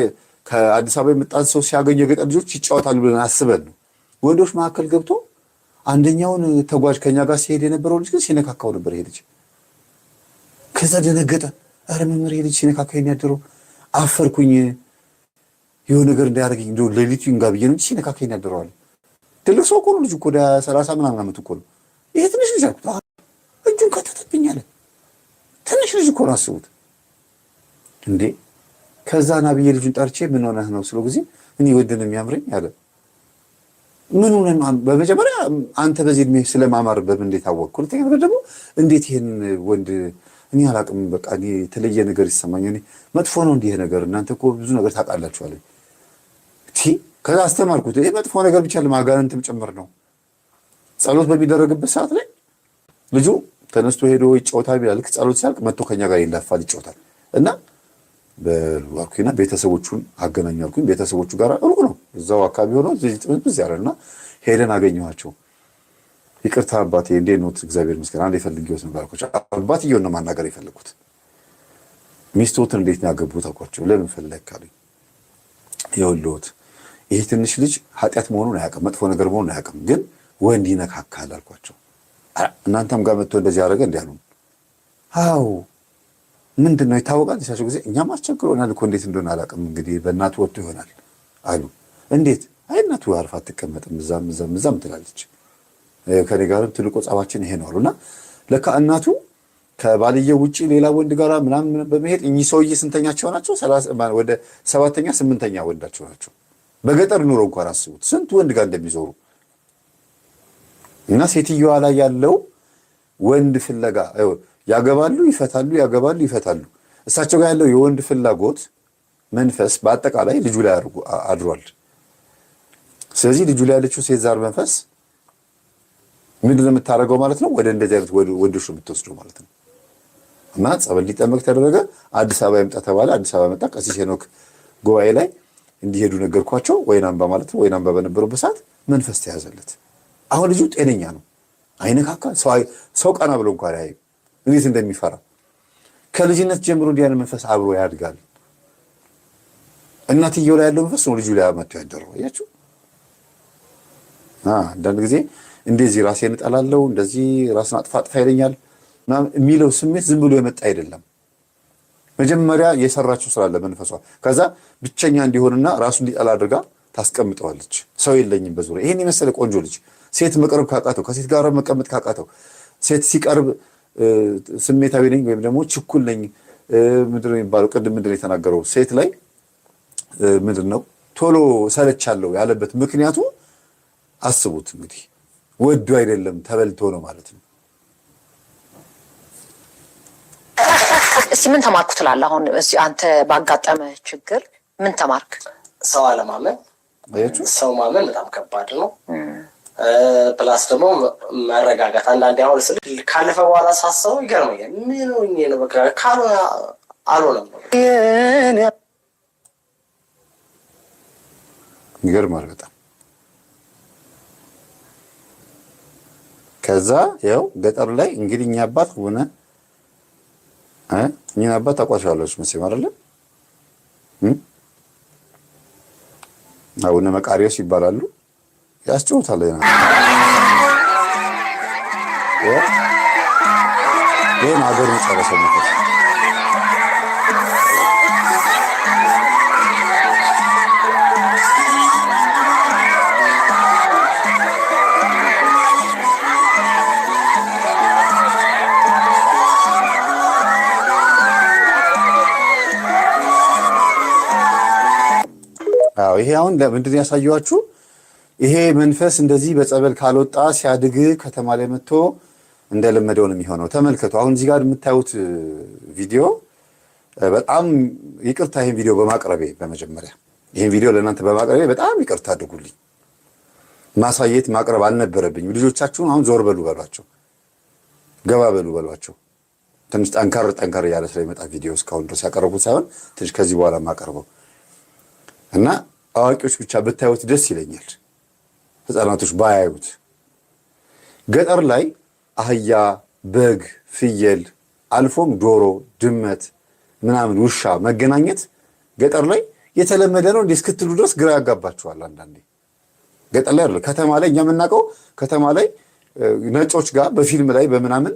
ከአዲስ አበባ የመጣን ሰው ሲያገኝ የገጠር ልጆች ይጫወታሉ ብለን አስበን ነው ወንዶች መካከል ገብቶ አንደኛውን ተጓዥ ከኛ ጋር ሲሄድ የነበረው ልጅ ግን ሲነካካው ነበር ይሄ ልጅ። ከዛ ደነገጠ። አረ መምህር ይሄ ልጅ ሲነካካኝ ያደረው አፈርኩኝ፣ የሆነ ነገር እንዳያደርገኝ እንደው ሌሊቱ ይንጋ ብዬ ነው ሲነካካኝ ያደረው አለ። ትልቅ ሰው እኮ ነው ልጅ እኮ ወደ 30 ምናምን ዓመት እኮ ነው። ይሄ ትንሽ ልጅ አልኩት እጁን ከተተብኝ አለ። ትንሽ ልጅ እኮ ነው አስቡት እንዴ። ከዛ ናብዬ ልጁን ጠርቼ ምን ሆነህ ነው ስለው ጊዜ እኔ ወደን የሚያምረኝ አለ። ምን ሆነ ነው? በመጀመሪያ አንተ በዚህ እድሜ ስለማማር በምን እንዴት አወቅኩ? ሁለተኛ ነገር ደግሞ እንዴት ይሄን ወንድ እኔ አላቅም፣ በቃ እኔ የተለየ ነገር ይሰማኛል። እኔ መጥፎ ነው እንዲህ ነገር እናንተ እኮ ብዙ ነገር ታውቃላችሁ አለኝ። ከዛ አስተማርኩት። ይሄ መጥፎ ነገር ብቻ ለማጋነንትም ጭምር ነው። ጸሎት በሚደረግበት ሰዓት ላይ ልጁ ተነስቶ ሄዶ ይጫወታል ይላል። ጸሎት ሲያልቅ መጥቶ ከኛ ጋር ይላፋል፣ ይጫወታል እና በልዋኩና ቤተሰቦቹን አገናኛልኩኝ። ቤተሰቦቹ ጋር ሩቅ ነው፣ እዛው አካባቢ ሆኖ እዚህ ያለና ሄደን አገኘኋቸው። ይቅርታ አባቴ እንዴት ነው? እግዚአብሔር ይመስገን አንዴ ፈልጌዎት ነው ባልኳቸው። አባትየውን ነው ማናገር የፈለኩት። ሚስቶትን እንዴት ነው ያገቡት አልኳቸው። ለምን ፈለክ አሉኝ። ይኸውልዎት ይሄ ትንሽ ልጅ ኃጢአት መሆኑን አያውቅም፣ መጥፎ ነገር መሆኑን አያውቅም፣ ግን ወንድ ይነካካል አልኳቸው። እናንተም ጋር መጥቶ እንደዚህ ያደረገ እንዲህ አሉን። አዎ ምንድን ነው ይታወቃል ሲያቸው ጊዜ እኛም አስቸግሮናል እኮ እንዴት እንደሆነ አላውቅም፣ እንግዲህ በእናቱ ወጥቶ ይሆናል አሉ። እንዴት? አይ እናቱ አርፋ አትቀመጥም፣ እዛም ትላለች። ከኔ ጋርም ትልቁ ጸባችን ይሄ ነው አሉና ለካ እናቱ ከባልየው ውጪ ሌላ ወንድ ጋር ምናምን በመሄድ እኚህ ሰውዬ ስንተኛቸው ናቸው? ወደ 7ኛ 8ኛ ወንዳቸው ናቸው። በገጠር ኑሮ እንኳን አስቡት ስንት ወንድ ጋር እንደሚዞሩ እና ሴትዮዋ ላይ ያለው ወንድ ፍለጋ ያገባሉ፣ ይፈታሉ፣ ያገባሉ፣ ይፈታሉ። እሳቸው ጋር ያለው የወንድ ፍላጎት መንፈስ በአጠቃላይ ልጁ ላይ አድሯል። ስለዚህ ልጁ ላይ ያለችው ሴት ዛር መንፈስ ምንድን ነው የምታደርገው ማለት ነው? ወደ እንደዚህ አይነት ወንዶች ነው የምትወስደው ማለት ነው። እና ጸበል ሊጠመቅ ተደረገ። አዲስ አበባ ይምጣ ተባለ። አዲስ አበባ መጣ። ቀሲስ ሄኖክ ጉባኤ ላይ እንዲሄዱ ነገርኳቸው። ወይናምባ ማለት ነው። ወይናምባ በነበረበት ሰዓት መንፈስ ተያዘለት። አሁን ልጁ ጤነኛ ነው፣ አይነካካ፣ ሰው ቀና ብሎ እንኳን አያይም። እንዴት እንደሚፈራ ከልጅነት ጀምሮ እንዲህ አይነት መንፈስ አብሮ ያድጋል። እናትየው ላይ ያለው መንፈስ ነው ልጁ ላይ መጥቶ ያደረው። አያችሁ? አንዳንድ ጊዜ እንደዚህ ራሴን እጠላለሁ፣ እንደዚህ ራስን አጥፋ ይለኛል የሚለው ስሜት ዝም ብሎ የመጣ አይደለም። መጀመሪያ የሰራችው ስራ አለ መንፈሷ። ከዛ ብቸኛ እንዲሆንና ራሱ እንዲጠላ አድርጋ ታስቀምጠዋለች። ሰው የለኝም በዙሪያ። ይሄን የመሰለ ቆንጆ ልጅ ሴት መቅረብ ካቃተው፣ ከሴት ጋር መቀመጥ ካቃተው፣ ሴት ሲቀርብ ስሜታዊ ነኝ ወይም ደግሞ ችኩል ነኝ ምንድን ነው የሚባለው? ቅድም ምንድን ነው የተናገረው? ሴት ላይ ምንድን ነው ቶሎ ሰለቻለሁ ያለበት ምክንያቱ አስቡት እንግዲህ ወዱ አይደለም ተበልቶ ነው ማለት ነው። እስቲ ምን ተማርኩ ትላለህ? አሁን አንተ ባጋጠመ ችግር ምን ተማርክ? ሰው አለማመን፣ ሰው ማመን በጣም ከባድ ነው። ፕላስ ደግሞ መረጋጋት። አንዳንዴ አሁን ካለፈ በኋላ ሳስበው ይገርመኛል። ምን ሆኜ ነው በቃ ካልሆነ አልሆነም ነው። ይገርማል በጣም። ከዛ ያው ገጠር ላይ እንግዲህ እኛ አባት ሆነ እኛ አባት ታቋሻለች መቼም አይደለም። አቡነ መቃርዮስ ይባላሉ። ያስጨውታል ያ ይሄን ሀገር መጨረሻ ነው። ይሄ አሁን ምንድን ነው ያሳየኋችሁ? ይሄ መንፈስ እንደዚህ በጸበል ካልወጣ ሲያድግ ከተማ ላይ መጥቶ እንደለመደው ነው የሚሆነው። ተመልከቱ። አሁን እዚህ ጋር የምታዩት ቪዲዮ በጣም ይቅርታ፣ ይሄን ቪዲዮ በማቅረቤ በመጀመሪያ ይሄን ቪዲዮ ለእናንተ በማቅረቤ በጣም ይቅርታ አድርጉልኝ። ማሳየት ማቅረብ አልነበረብኝም። ልጆቻችሁን አሁን ዞር በሉ በሏቸው፣ ገባ በሉ በሏቸው። ትንሽ ጠንከር እያለ ስለሚመጣ ቪዲዮ እስካሁን ድረስ ያቀረቡት ሳይሆን ትንሽ ከዚህ በኋላ ማቀርበው እና አዋቂዎች ብቻ ብታዩት ደስ ይለኛል። ህፃናቶች ባያዩት። ገጠር ላይ አህያ፣ በግ፣ ፍየል አልፎም ዶሮ፣ ድመት ምናምን ውሻ መገናኘት ገጠር ላይ የተለመደ ነው። እንዴ እስክትሉ ድረስ ግራ ያጋባችኋል አንዳንዴ። ገጠር ላይ አይደል፣ ከተማ ላይ እኛ የምናውቀው ከተማ ላይ ነጮች ጋር በፊልም ላይ በምናምን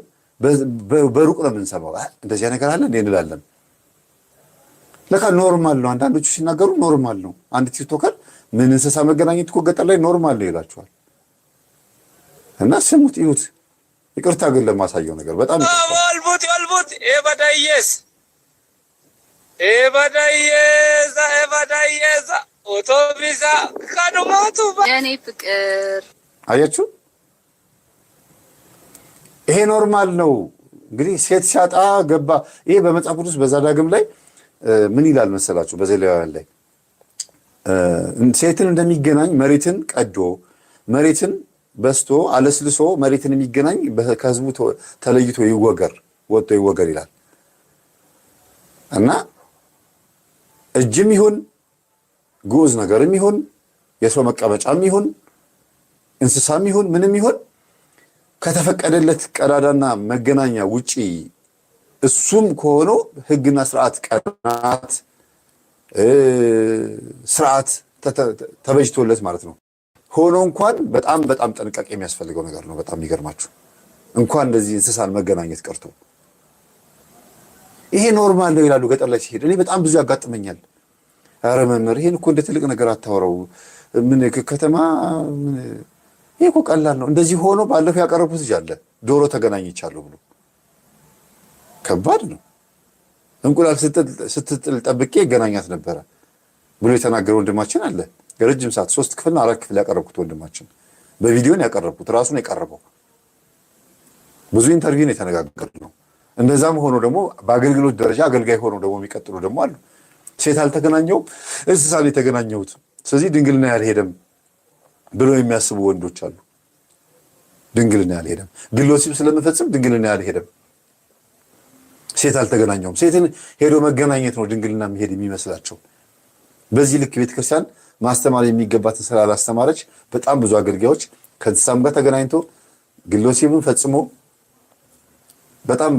በሩቅ ነው የምንሰማው። እንደዚያ ነገር አለ እንዴ እንላለን። ለካ ኖርማል ነው። አንዳንዶቹ ሲናገሩ ኖርማል ነው። አንድ ቲክቶከር ምን እንስሳ መገናኘት እኮ ገጠር ላይ ኖርማል ነው ይላችኋል። እና ስሙት፣ ይሁት። ይቅርታ ግን ለማሳየው ነገር በጣም አልቦት ኤባዳይየዛ ኦቶቢሳ ካዱማቱ የኔ ፍቅር አያችሁ፣ ይሄ ኖርማል ነው። እንግዲህ ሴት ሲያጣ ገባ። ይሄ በመጽሐፍ ቅዱስ በዘዳግም ላይ ምን ይላል መሰላችሁ? በዘሌዋውያን ላይ ሴትን እንደሚገናኝ መሬትን ቀዶ መሬትን በስቶ አለስልሶ መሬትን የሚገናኝ ከህዝቡ ተለይቶ ይወገር ወጥቶ ይወገር ይላል እና እጅም ይሁን ጉዝ ነገርም ይሁን የሰው መቀመጫም ይሁን እንስሳም ይሁን ምንም ይሁን ከተፈቀደለት ቀዳዳና መገናኛ ውጪ እሱም ከሆነው ህግና ስርዓት ቀናት ስርዓት ተበጅቶለት ማለት ነው ሆኖ እንኳን በጣም በጣም ጥንቃቄ የሚያስፈልገው ነገር ነው። በጣም ይገርማችሁ እንኳን እንደዚህ እንስሳን መገናኘት ቀርቶ ይሄ ኖርማል ነው ይላሉ ገጠር ላይ ሲሄድ። እኔ በጣም ብዙ ያጋጥመኛል። ኧረ መምህር ይሄን እኮ እንደ ትልቅ ነገር አታወራው። ምን ከተማ ይሄ እኮ ቀላል ነው። እንደዚህ ሆኖ ባለፈው ያቀረቡት ልጅ አለ ዶሮ ተገናኝቻለሁ ብሎ ከባድ ነው። እንቁላል ስትጥል ጠብቄ ገናኛት ነበረ ብሎ የተናገረ ወንድማችን አለ። ረጅም ሰዓት 3 ክፍልና 4 ክፍል ያቀረብኩት ወንድማችን በቪዲዮን ያቀረብኩት ራሱን ያቀረበው ብዙ ኢንተርቪው ነው የተነጋገርነው። እንደዛም ሆኖ ደግሞ በአገልግሎት ደረጃ አገልጋይ ሆኖ ደግሞ የሚቀጥሉ ደግሞ አሉ። ሴት አልተገናኘውም እንስሳ ነው የተገናኘሁት ስለዚህ ድንግልና ያልሄደም ብሎ የሚያስቡ ወንዶች አሉ። ድንግልና ያልሄደም ግሎሲብ ስለመፈጽም ድንግልና ያልሄደም ሴት አልተገናኘውም። ሴትን ሄዶ መገናኘት ነው ድንግልና መሄድ የሚመስላቸው። በዚህ ልክ ቤተክርስቲያን ማስተማር የሚገባትን ስላላስተማረች በጣም ብዙ አገልጋዮች ከእንስሳም ጋር ተገናኝቶ ግሎሲብን ፈጽሞ በጣም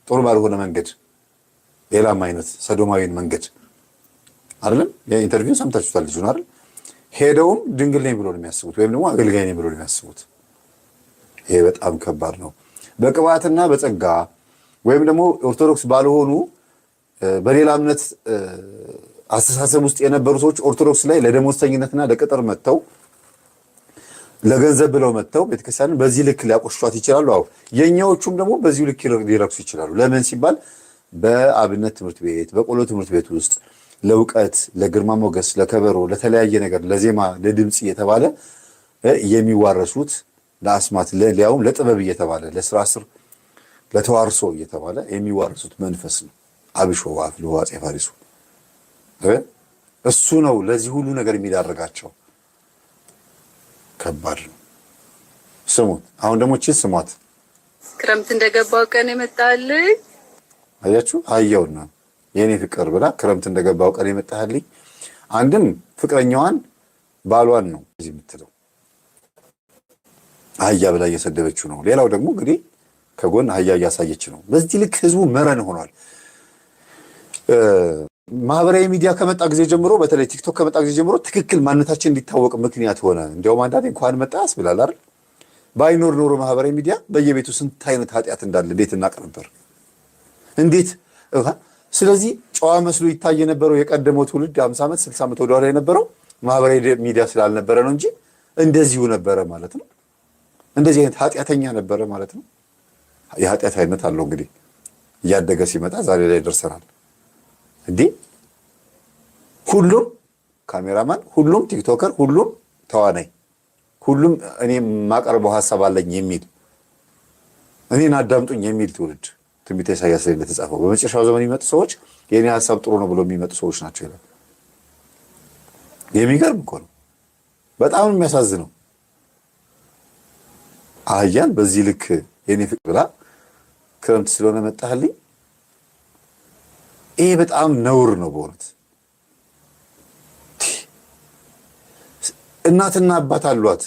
ጥሩ ባልሆነ መንገድ ሌላም አይነት ሰዶማዊን መንገድ አይደለም የኢንተርቪው ሰምታችሁታል። ልጁን አይደል ሄደውም ድንግል ነኝ ብሎ ነው የሚያስቡት ወይም ደግሞ አገልጋይ ነኝ ብሎ ነው የሚያስቡት። ይሄ በጣም ከባድ ነው። በቅባትና በጸጋ ወይም ደግሞ ኦርቶዶክስ ባልሆኑ በሌላ እምነት አስተሳሰብ ውስጥ የነበሩ ሰዎች ኦርቶዶክስ ላይ ለደሞዝተኝነትና ለቅጥር መጥተው ለገንዘብ ብለው መጥተው ቤተክርስቲያንን በዚህ ልክ ሊያቆሽሿት ይችላሉ። አዎ የኛዎቹም ደግሞ በዚህ ልክ ሊረክሱ ይችላሉ። ለምን ሲባል በአብነት ትምህርት ቤት በቆሎ ትምህርት ቤት ውስጥ ለእውቀት፣ ለግርማ ሞገስ፣ ለከበሮ፣ ለተለያየ ነገር፣ ለዜማ፣ ለድምጽ እየተባለ የሚዋረሱት ለአስማት ሊያውም ለጥበብ እየተባለ ለስራ ስር ለተዋርሶ እየተባለ የሚዋረሱት መንፈስ ነው። አብሾ ዋፍ ለዋጽ ያፋሪሱ እሱ ነው ለዚህ ሁሉ ነገር የሚዳረጋቸው። ከባድ ነው። ስሙት። አሁን ደግሞ እቺ ስሟት። ክረምት እንደገባው ቀን የመጣልኝ አያችሁ አየውና የኔ ፍቅር ብላ ክረምት እንደገባው ቀን የመጣልኝ አንድም ፍቅረኛዋን ባሏን ነው እዚህ የምትለው አህያ ብላ እየሰደበችው ነው። ሌላው ደግሞ እንግዲህ ከጎን አህያ እያሳየች ነው። በዚህ ልክ ህዝቡ መረን ሆኗል። ማህበራዊ ሚዲያ ከመጣ ጊዜ ጀምሮ በተለይ ቲክቶክ ከመጣ ጊዜ ጀምሮ ትክክል ማንነታችን እንዲታወቅ ምክንያት ሆነ። እንዲያውም አንዳንዴ እንኳን መጣ ያስብላል አይደል? ባይኖር ኖሮ ማህበራዊ ሚዲያ በየቤቱ ስንት አይነት ኃጢአት እንዳለ እንዴት እናቅ ነበር? እንዴት ስለዚህ ጨዋ መስሎ ይታይ የነበረው የቀደመው ትውልድ 50 ዓመት 60 ዓመት ወደኋላ የነበረው ማህበራዊ ሚዲያ ስላልነበረ ነው እንጂ እንደዚሁ ነበረ ማለት ነው። እንደዚህ አይነት ኃጢአተኛ ነበረ ማለት ነው። የኃጢአት አይነት አለው እንግዲህ እያደገ ሲመጣ ዛሬ ላይ ደርሰናል። እንዴ ሁሉም ካሜራማን፣ ሁሉም ቲክቶከር፣ ሁሉም ተዋናይ፣ ሁሉም እኔ ማቀርበው ሐሳብ አለኝ የሚል እኔን አዳምጡኝ የሚል ትውልድ ትንቢተ ኢሳይያስ ላይ እንደተጻፈው በመጨረሻው ዘመን የሚመጡ ሰዎች የኔ ሐሳብ ጥሩ ነው ብሎ የሚመጡ ሰዎች ናቸው ይላል። የሚገርም እኮ ነው። በጣም የሚያሳዝነው አህያን በዚህ ልክ የኔ ፍቅር ብላ ክረምት ስለሆነ መጣህልኝ። ይሄ በጣም ነውር ነው በእውነት። እናትና አባት አሏት፣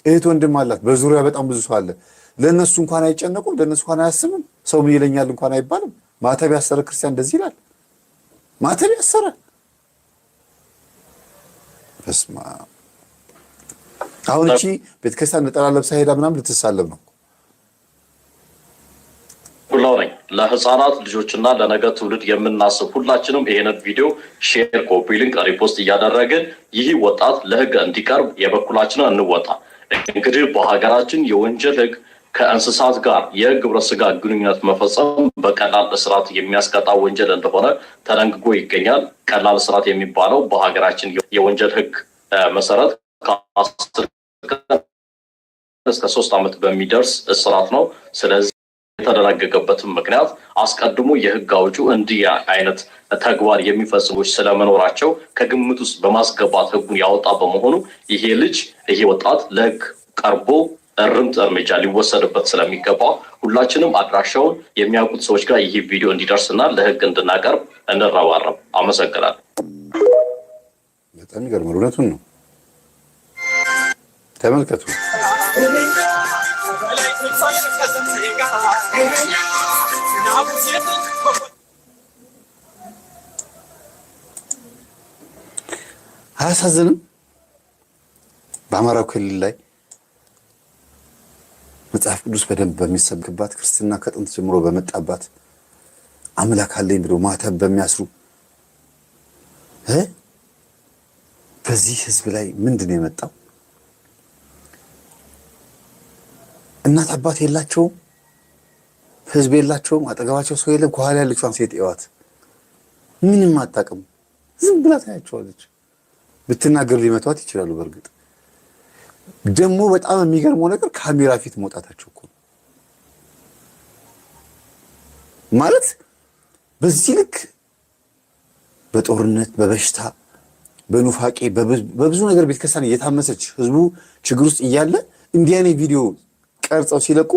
እህት ወንድም አላት፣ በዙሪያ በጣም ብዙ ሰው አለ። ለእነሱ እንኳን አይጨነቁም፣ ለእነሱ እንኳን አያስብም። ሰው ምን ይለኛል እንኳን አይባልም። ማተብ ያሰረ ክርስቲያን እንደዚህ ይላል። ማተብ ያሰረ በስማ አሁን እቺ ቤተክርስቲያን ነጠላ ለብሳ ሄዳ ምናምን ልትሳለም ነው። ሁላው ነኝ ለህፃናት ልጆችና ለነገ ትውልድ የምናስብ ሁላችንም ይሄንን ቪዲዮ ሼር፣ ኮፒ ሊንክ፣ ሪፖስት እያደረግን ይህ ወጣት ለህግ እንዲቀርብ የበኩላችንን እንወጣ። እንግዲህ በሀገራችን የወንጀል ህግ ከእንስሳት ጋር የግብረ ስጋ ግንኙነት መፈጸም በቀላል እስራት የሚያስቀጣ ወንጀል እንደሆነ ተደንግጎ ይገኛል። ቀላል እስራት የሚባለው በሀገራችን የወንጀል ህግ መሰረት ከ10 እስከ 3 ዓመት በሚደርስ እስራት ነው። ስለዚህ የተደነገገበትም ምክንያት አስቀድሞ የህግ አውጪው እንዲህ አይነት ተግባር የሚፈጽሙች ስለመኖራቸው ከግምት ውስጥ በማስገባት ህጉን ያወጣ በመሆኑ ይሄ ልጅ ይሄ ወጣት ለህግ ቀርቦ እርምት እርምጃ ሊወሰድበት ስለሚገባ ሁላችንም አድራሻውን የሚያውቁት ሰዎች ጋር ይህ ቪዲዮ እንዲደርስና ለህግ እንድናቀርብ እንረባረብ። አመሰግናለሁ። በጣም ይገርማል። እውነቱን ነው። ተመልከቱ። አያሳዝንም? በአማራው ክልል ላይ መጽሐፍ ቅዱስ በደንብ በሚሰብክባት ክርስትና ከጥንት ጀምሮ በመጣባት አምላክ አለኝ ብሎ ማተብ በሚያስሩ በዚህ ህዝብ ላይ ምንድን ነው የመጣው? እናት አባት የላቸውም፣ ህዝብ የላቸውም፣ አጠገባቸው ሰው የለም። ከኋላ ያለችዋን ሴት እዋት፣ ምንም አታውቅም። ዝም ብላ ታያቸዋለች። ብትናገር ሊመቷት ይችላሉ። በእርግጥ ደግሞ በጣም የሚገርመው ነገር ካሜራ ፊት መውጣታቸው እኮ ማለት በዚህ ልክ በጦርነት በበሽታ በኑፋቄ በብዙ ነገር ቤተክርስቲያን እየታመሰች ህዝቡ ችግር ውስጥ እያለ እንዲህ አይነት ቪዲዮ ቀርጸው ሲለቁ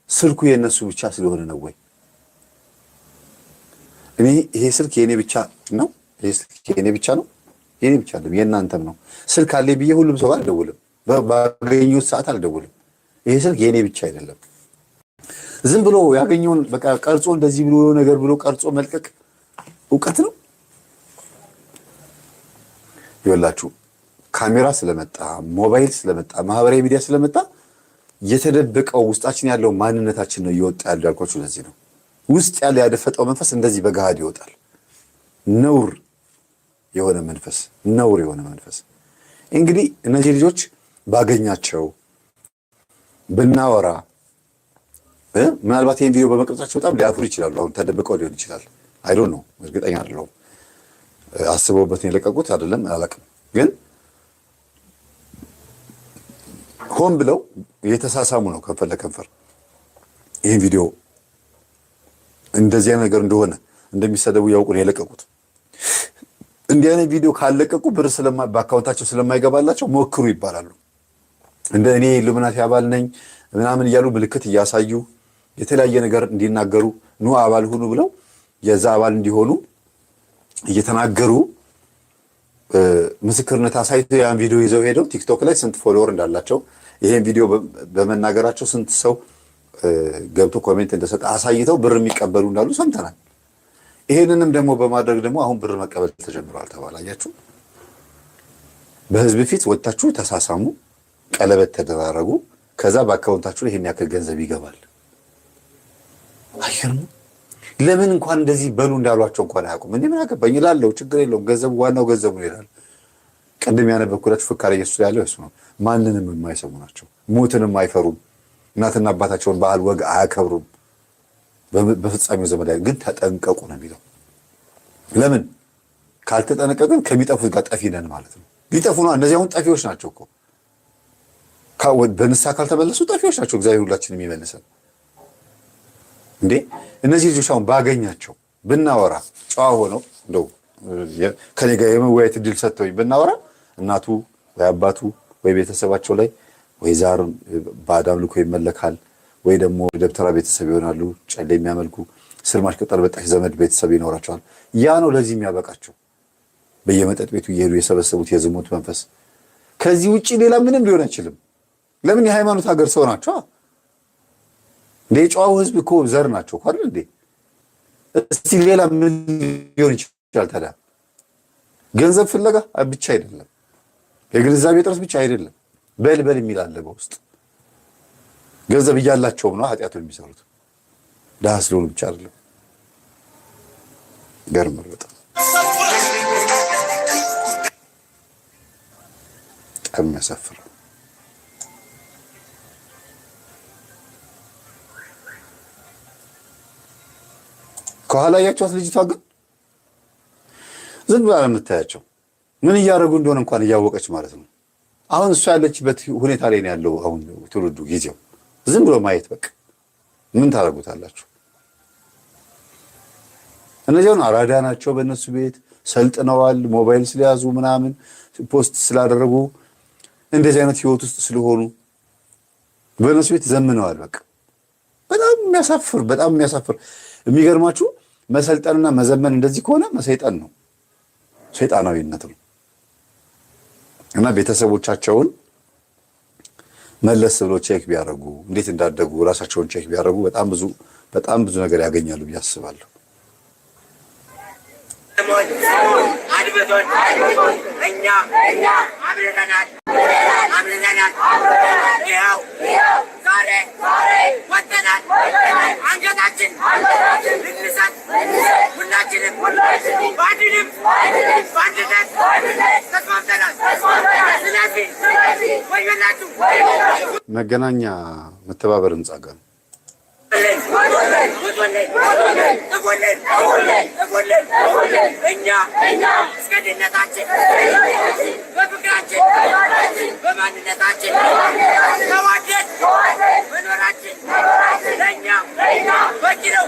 ስልኩ የነሱ ብቻ ስለሆነ ነው ወይ? እኔ ይሄ ስልክ የኔ ብቻ ነው? ይሄ ስልክ የኔ ብቻ ነው? የኔ ብቻ አይደለም፣ የእናንተም ነው። ስልክ አለ ብዬ ሁሉም ሰው አልደውልም፣ ባገኘሁት ሰዓት አልደውልም። ይሄ ስልክ የኔ ብቻ አይደለም። ዝም ብሎ ያገኘውን በቃ ቀርጾ እንደዚህ ብሎ ነገር ብሎ ቀርጾ መልቀቅ እውቀት ነው? ይኸውላችሁ ካሜራ ስለመጣ ሞባይል ስለመጣ ማህበራዊ ሚዲያ ስለመጣ የተደበቀው ውስጣችን ያለው ማንነታችን ነው እየወጣ ያለው። ያልኳችሁ ለዚህ ነው። ውስጥ ያለ ያደፈጠው መንፈስ እንደዚህ በገሃድ ይወጣል። ነውር የሆነ መንፈስ፣ ነውር የሆነ መንፈስ። እንግዲህ እነዚህ ልጆች ባገኛቸው ብናወራ ምናልባት ይህን ቪዲዮ በመቅረጻቸው በጣም ሊያፍሩ ይችላሉ። አሁን ተደብቀው ሊሆን ይችላል። አይ ዶንት ኖ፣ እርግጠኛ አይደለሁም። አስበውበት ነው የለቀቁት አይደለም አላውቅም። ግን ሆን ብለው እየተሳሳሙ ነው ከንፈር ለከንፈር። ይህን ቪዲዮ እንደዚህ ነገር እንደሆነ እንደሚሰደቡ ያውቁ ነው የለቀቁት። እንዲህ አይነት ቪዲዮ ካለቀቁ ብር በአካውንታቸው ስለማይገባላቸው ሞክሩ ይባላሉ። እንደ እኔ ኢሉሚናቲ አባል ነኝ ምናምን እያሉ ምልክት እያሳዩ የተለያየ ነገር እንዲናገሩ ኑ አባል ሁኑ ብለው የዛ አባል እንዲሆኑ እየተናገሩ ምስክርነት አሳይተው ያን ቪዲዮ ይዘው ሄደው ቲክቶክ ላይ ስንት ፎሎወር እንዳላቸው ይሄን ቪዲዮ በመናገራቸው ስንት ሰው ገብቶ ኮሜንት እንደሰጠ አሳይተው ብር የሚቀበሉ እንዳሉ ሰምተናል። ይሄንንም ደግሞ በማድረግ ደግሞ አሁን ብር መቀበል ተጀምሯል ተባላያችሁ። በህዝብ ፊት ወጣችሁ ተሳሳሙ፣ ቀለበት ተደራረጉ፣ ከዛ በአካውንታችሁ ላይ ይሄን ያክል ገንዘብ ይገባል። አይገርም? ለምን እንኳን እንደዚህ በሉ እንዳሏቸው እንኳን አያውቁም። እንዴ ምን አገባኝ እላለሁ፣ ችግር የለውም ገንዘቡ ዋናው ገንዘቡ ይላል። ቅድም ያነበብኩላችሁ ፍካሬ ኢየሱስ ያለው እሱ ነው። ማንንም የማይሰሙ ናቸው፣ ሞትንም አይፈሩም፣ እናትና አባታቸውን ባህል ወግ አያከብሩም። በፍጻሜው ዘመን ላይ ግን ተጠንቀቁ ነው የሚለው። ለምን ካልተጠነቀቅን ከሚጠፉት ጋር ጠፊ ነን ማለት ነው። ሊጠፉ ነው። እነዚህ አሁን ጠፊዎች ናቸው እኮ በንስሐ ካልተመለሱ ጠፊዎች ናቸው። እግዚአብሔር ሁላችንም የሚመልሰን እንዴ። እነዚህ ልጆች አሁን ባገኛቸው ብናወራ ጨዋ ሆነው እንደው ከኔ ጋር የመወያየት እድል ሰጥተውኝ ብናወራ እናቱ ወይ አባቱ ወይ ቤተሰባቸው ላይ ወይ ዛር ባዳም ልኮ ይመለካል ወይ ደግሞ ደብተራ ቤተሰብ ይሆናሉ ጨሌ የሚያመልኩ ስርማሽ ቅጠል በጣሽ ዘመድ ቤተሰብ ይኖራቸዋል ያ ነው ለዚህ የሚያበቃቸው በየመጠጥ ቤቱ እየሄዱ የሰበሰቡት የዝሙት መንፈስ ከዚህ ውጪ ሌላ ምንም ሊሆን አይችልም ለምን የሃይማኖት ሀገር ሰው ናቸው ለጨዋው ህዝብ እኮ ዘር ናቸው እኮ አይደል እንዴ እስቲ ሌላ ምን ሊሆን ይችላል ታዲያ ገንዘብ ፍለጋ ብቻ አይደለም የግንዛቤ ጥረት ብቻ አይደለም በልበል የሚላለ በውስጥ ገንዘብ እያላቸውም ነው ኃጢአቱን የሚሰሩት ዳስ ሎን ብቻ አይደለም ገርመር በጣም የሚያሳፍር ከኋላ ያያቸዋት ልጅቷ ግን ዝም ብላ የምታያቸው ምን እያደረጉ እንደሆነ እንኳን እያወቀች ማለት ነው አሁን እሷ ያለችበት ሁኔታ ላይ ነው ያለው አሁን ትውልዱ ጊዜው ዝም ብሎ ማየት በቃ ምን ታረጉታላችሁ እነዚያውን አራዳ ናቸው በእነሱ ቤት ሰልጥነዋል ሞባይል ስለያዙ ምናምን ፖስት ስላደረጉ እንደዚህ አይነት ህይወት ውስጥ ስለሆኑ በእነሱ ቤት ዘምነዋል በቃ በጣም የሚያሳፍር የሚገርማችሁ መሰልጠንና መዘመን እንደዚህ ከሆነ መሰይጣን ነው ሰይጣናዊነት ነው እና ቤተሰቦቻቸውን መለስ ብሎ ቼክ ቢያደርጉ እንዴት እንዳደጉ ራሳቸውን ቼክ ቢያደርጉ በጣም ብዙ ነገር ያገኛሉ ብዬ አስባለሁ እኛ አብረናል ዛሬ ወጥተናል አንገታችን ልንሰጥ ሁላችንም በአንድነት ተስማምተናል ስለዚህ ወዮላችሁ መገናኛ መተባበር ህንጻ ጋር እኛ እስከ ድነታችን በፍቅራችን በማንነታችን ተዋደን መኖራችን ለእኛ በቂ ነው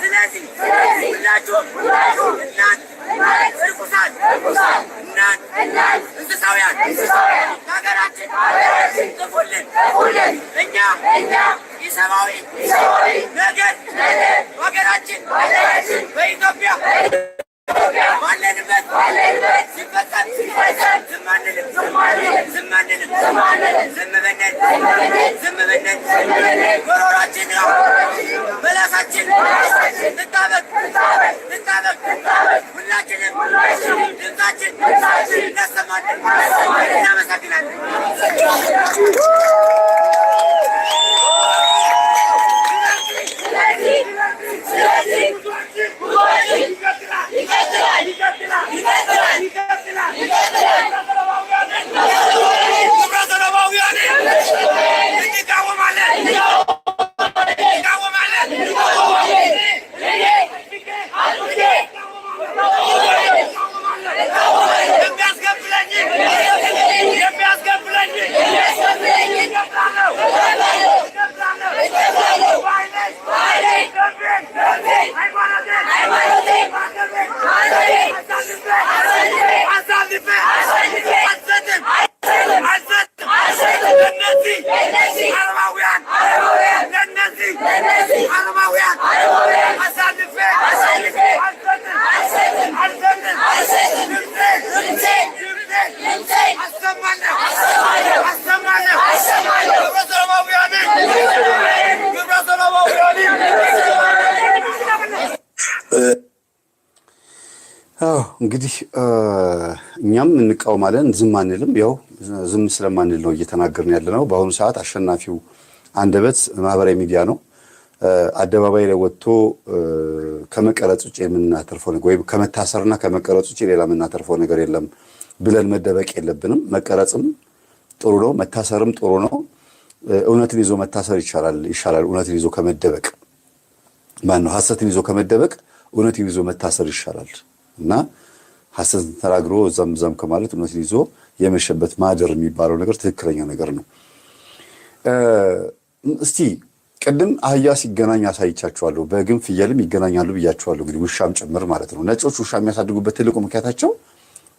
ስለዚህ ሁላችሁም እናት እርኩሳን እናት እንስሳውያን ሀገራችን ጥፉልን እኛ ሰማዊ ነገር ሀገራችን በኢትዮጵያ ባለንበት ሲፈጸም ዝም አንልም ዝም ብለን ጎሮሯችን በላሳችን ልታበቅ ሁላችንም ድምፃችን እናሰማለን እናመሰግናለን እንግዲህ እኛም እንቃወማለን ዝም አንልም ያው ዝም ስለማንል ነው እየተናገርን ያለነው በአሁኑ ሰዓት አሸናፊው አንደበት ማህበራዊ ሚዲያ ነው አደባባይ ላይ ወጥቶ ከመቀረጽ ውጪ የምናተርፈው ነገር ወይ ከመታሰርና ከመቀረጽ ውጪ ሌላ የምናተርፈው ነገር የለም ብለን መደበቅ የለብንም መቀረጽም ጥሩ ነው መታሰርም ጥሩ ነው እውነትን ይዞ መታሰር ይሻላል እውነትን ይዞ ከመደበቅ ማነው ሐሰትን ይዞ ከመደበቅ እውነትን ይዞ መታሰር ይሻላል እና ሐሰትን ተናግሮ ዘምዘም ከማለት እውነትን ይዞ የመሸበት ማደር የሚባለው ነገር ትክክለኛ ነገር ነው እስቲ ቀደም አህያ ሲገናኝ አሳይቻችኋለሁ በግን ፍየልም ይገናኛሉ ብያችኋለሁ እንግዲህ ውሻም ጭምር ማለት ነው ነጮች ውሻ የሚያሳድጉበት ትልቁ ምክንያታቸው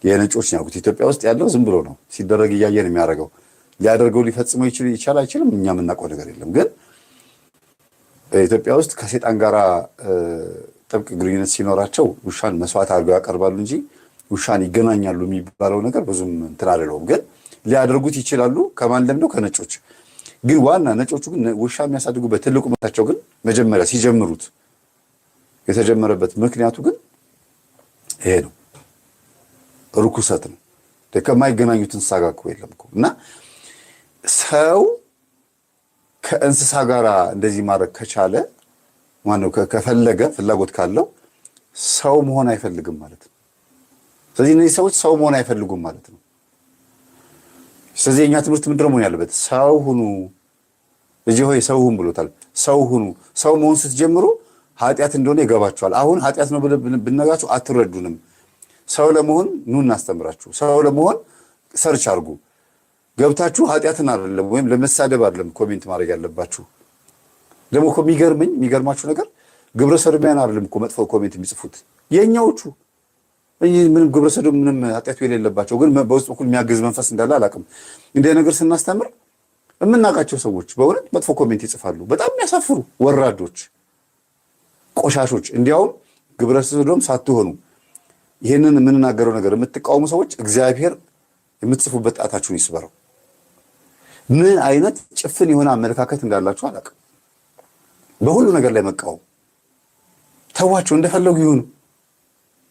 የነጮች ነው ኢትዮጵያ ውስጥ ያለው ዝም ብሎ ነው ሲደረግ ያየን የሚያረጋው ሊያደርገው ሊፈጽመው ይችላል አይችልም እኛ የምናውቀው ነገር የለም። ግን ኢትዮጵያ ውስጥ ከሰይጣን ጋራ ጥብቅ ግንኙነት ሲኖራቸው ውሻን መስዋዕት አድርገው ያቀርባሉ እንጂ ውሻን ይገናኛሉ የሚባለው ነገር ብዙም እንትን አይደለም። ግን ሊያደርጉት ይችላሉ። ከማን ለምደው? ከነጮች። ግን ዋና ነጮቹ ግን ውሻ የሚያሳድጉበት ትልቁ ምክንያታቸው ግን መጀመሪያ ሲጀምሩት የተጀመረበት ምክንያቱ ግን ይሄ ነው፣ ርኩሰት ነው። ከማይገናኙት እንስሳ ጋር እኮ የለም እኮ። እና ሰው ከእንስሳ ጋር እንደዚህ ማድረግ ከቻለ ማነው ከፈለገ ፍላጎት ካለው ሰው መሆን አይፈልግም ማለት ነው። ስለዚህ እነዚህ ሰዎች ሰው መሆን አይፈልጉም ማለት ነው። ስለዚህ የኛ ትምህርት ምንድን ነው መሆን ያለበት? ሰው ሁኑ ልጅ ሆይ ሰው ሁን ብሎታል። ሰው ሁኑ። ሰው መሆን ስትጀምሩ ኃጢአት እንደሆነ ይገባችኋል። አሁን ኃጢአት ነው ብነግራችሁ አትረዱንም። ሰው ለመሆን ኑ እናስተምራችሁ። ሰው ለመሆን ሰርች አድርጉ። ገብታችሁ ኃጢአትን አይደለም ወይም ለመሳደብ አይደለም ኮሜንት ማድረግ ያለባችሁ። ደግሞ እኮ የሚገርማችሁ ነገር ግብረ ሰዶማውያን አይደለም እኮ መጥፎ ኮሜንት የሚጽፉት የኛዎቹ። ምንም ግብረ ሰዶም ምንም ኃጢአቱ የሌለባቸው ግን በውስጥ በኩል የሚያግዝ መንፈስ እንዳለ አላውቅም። እንደ ነገር ስናስተምር የምናውቃቸው ሰዎች በእውነት መጥፎ ኮሜንት ይጽፋሉ። በጣም የሚያሳፍሩ ወራዶች፣ ቆሻሾች። እንዲያውም ግብረ ሰዶም ሳትሆኑ ይህንን የምንናገረው ነገር የምትቃወሙ ሰዎች እግዚአብሔር የምትጽፉበት ጣታችሁን ይስበረው። ምን አይነት ጭፍን የሆነ አመለካከት እንዳላችሁ አላውቅም። በሁሉ ነገር ላይ መቃወም ተዋቸው፣ እንደፈለጉ ይሁኑ።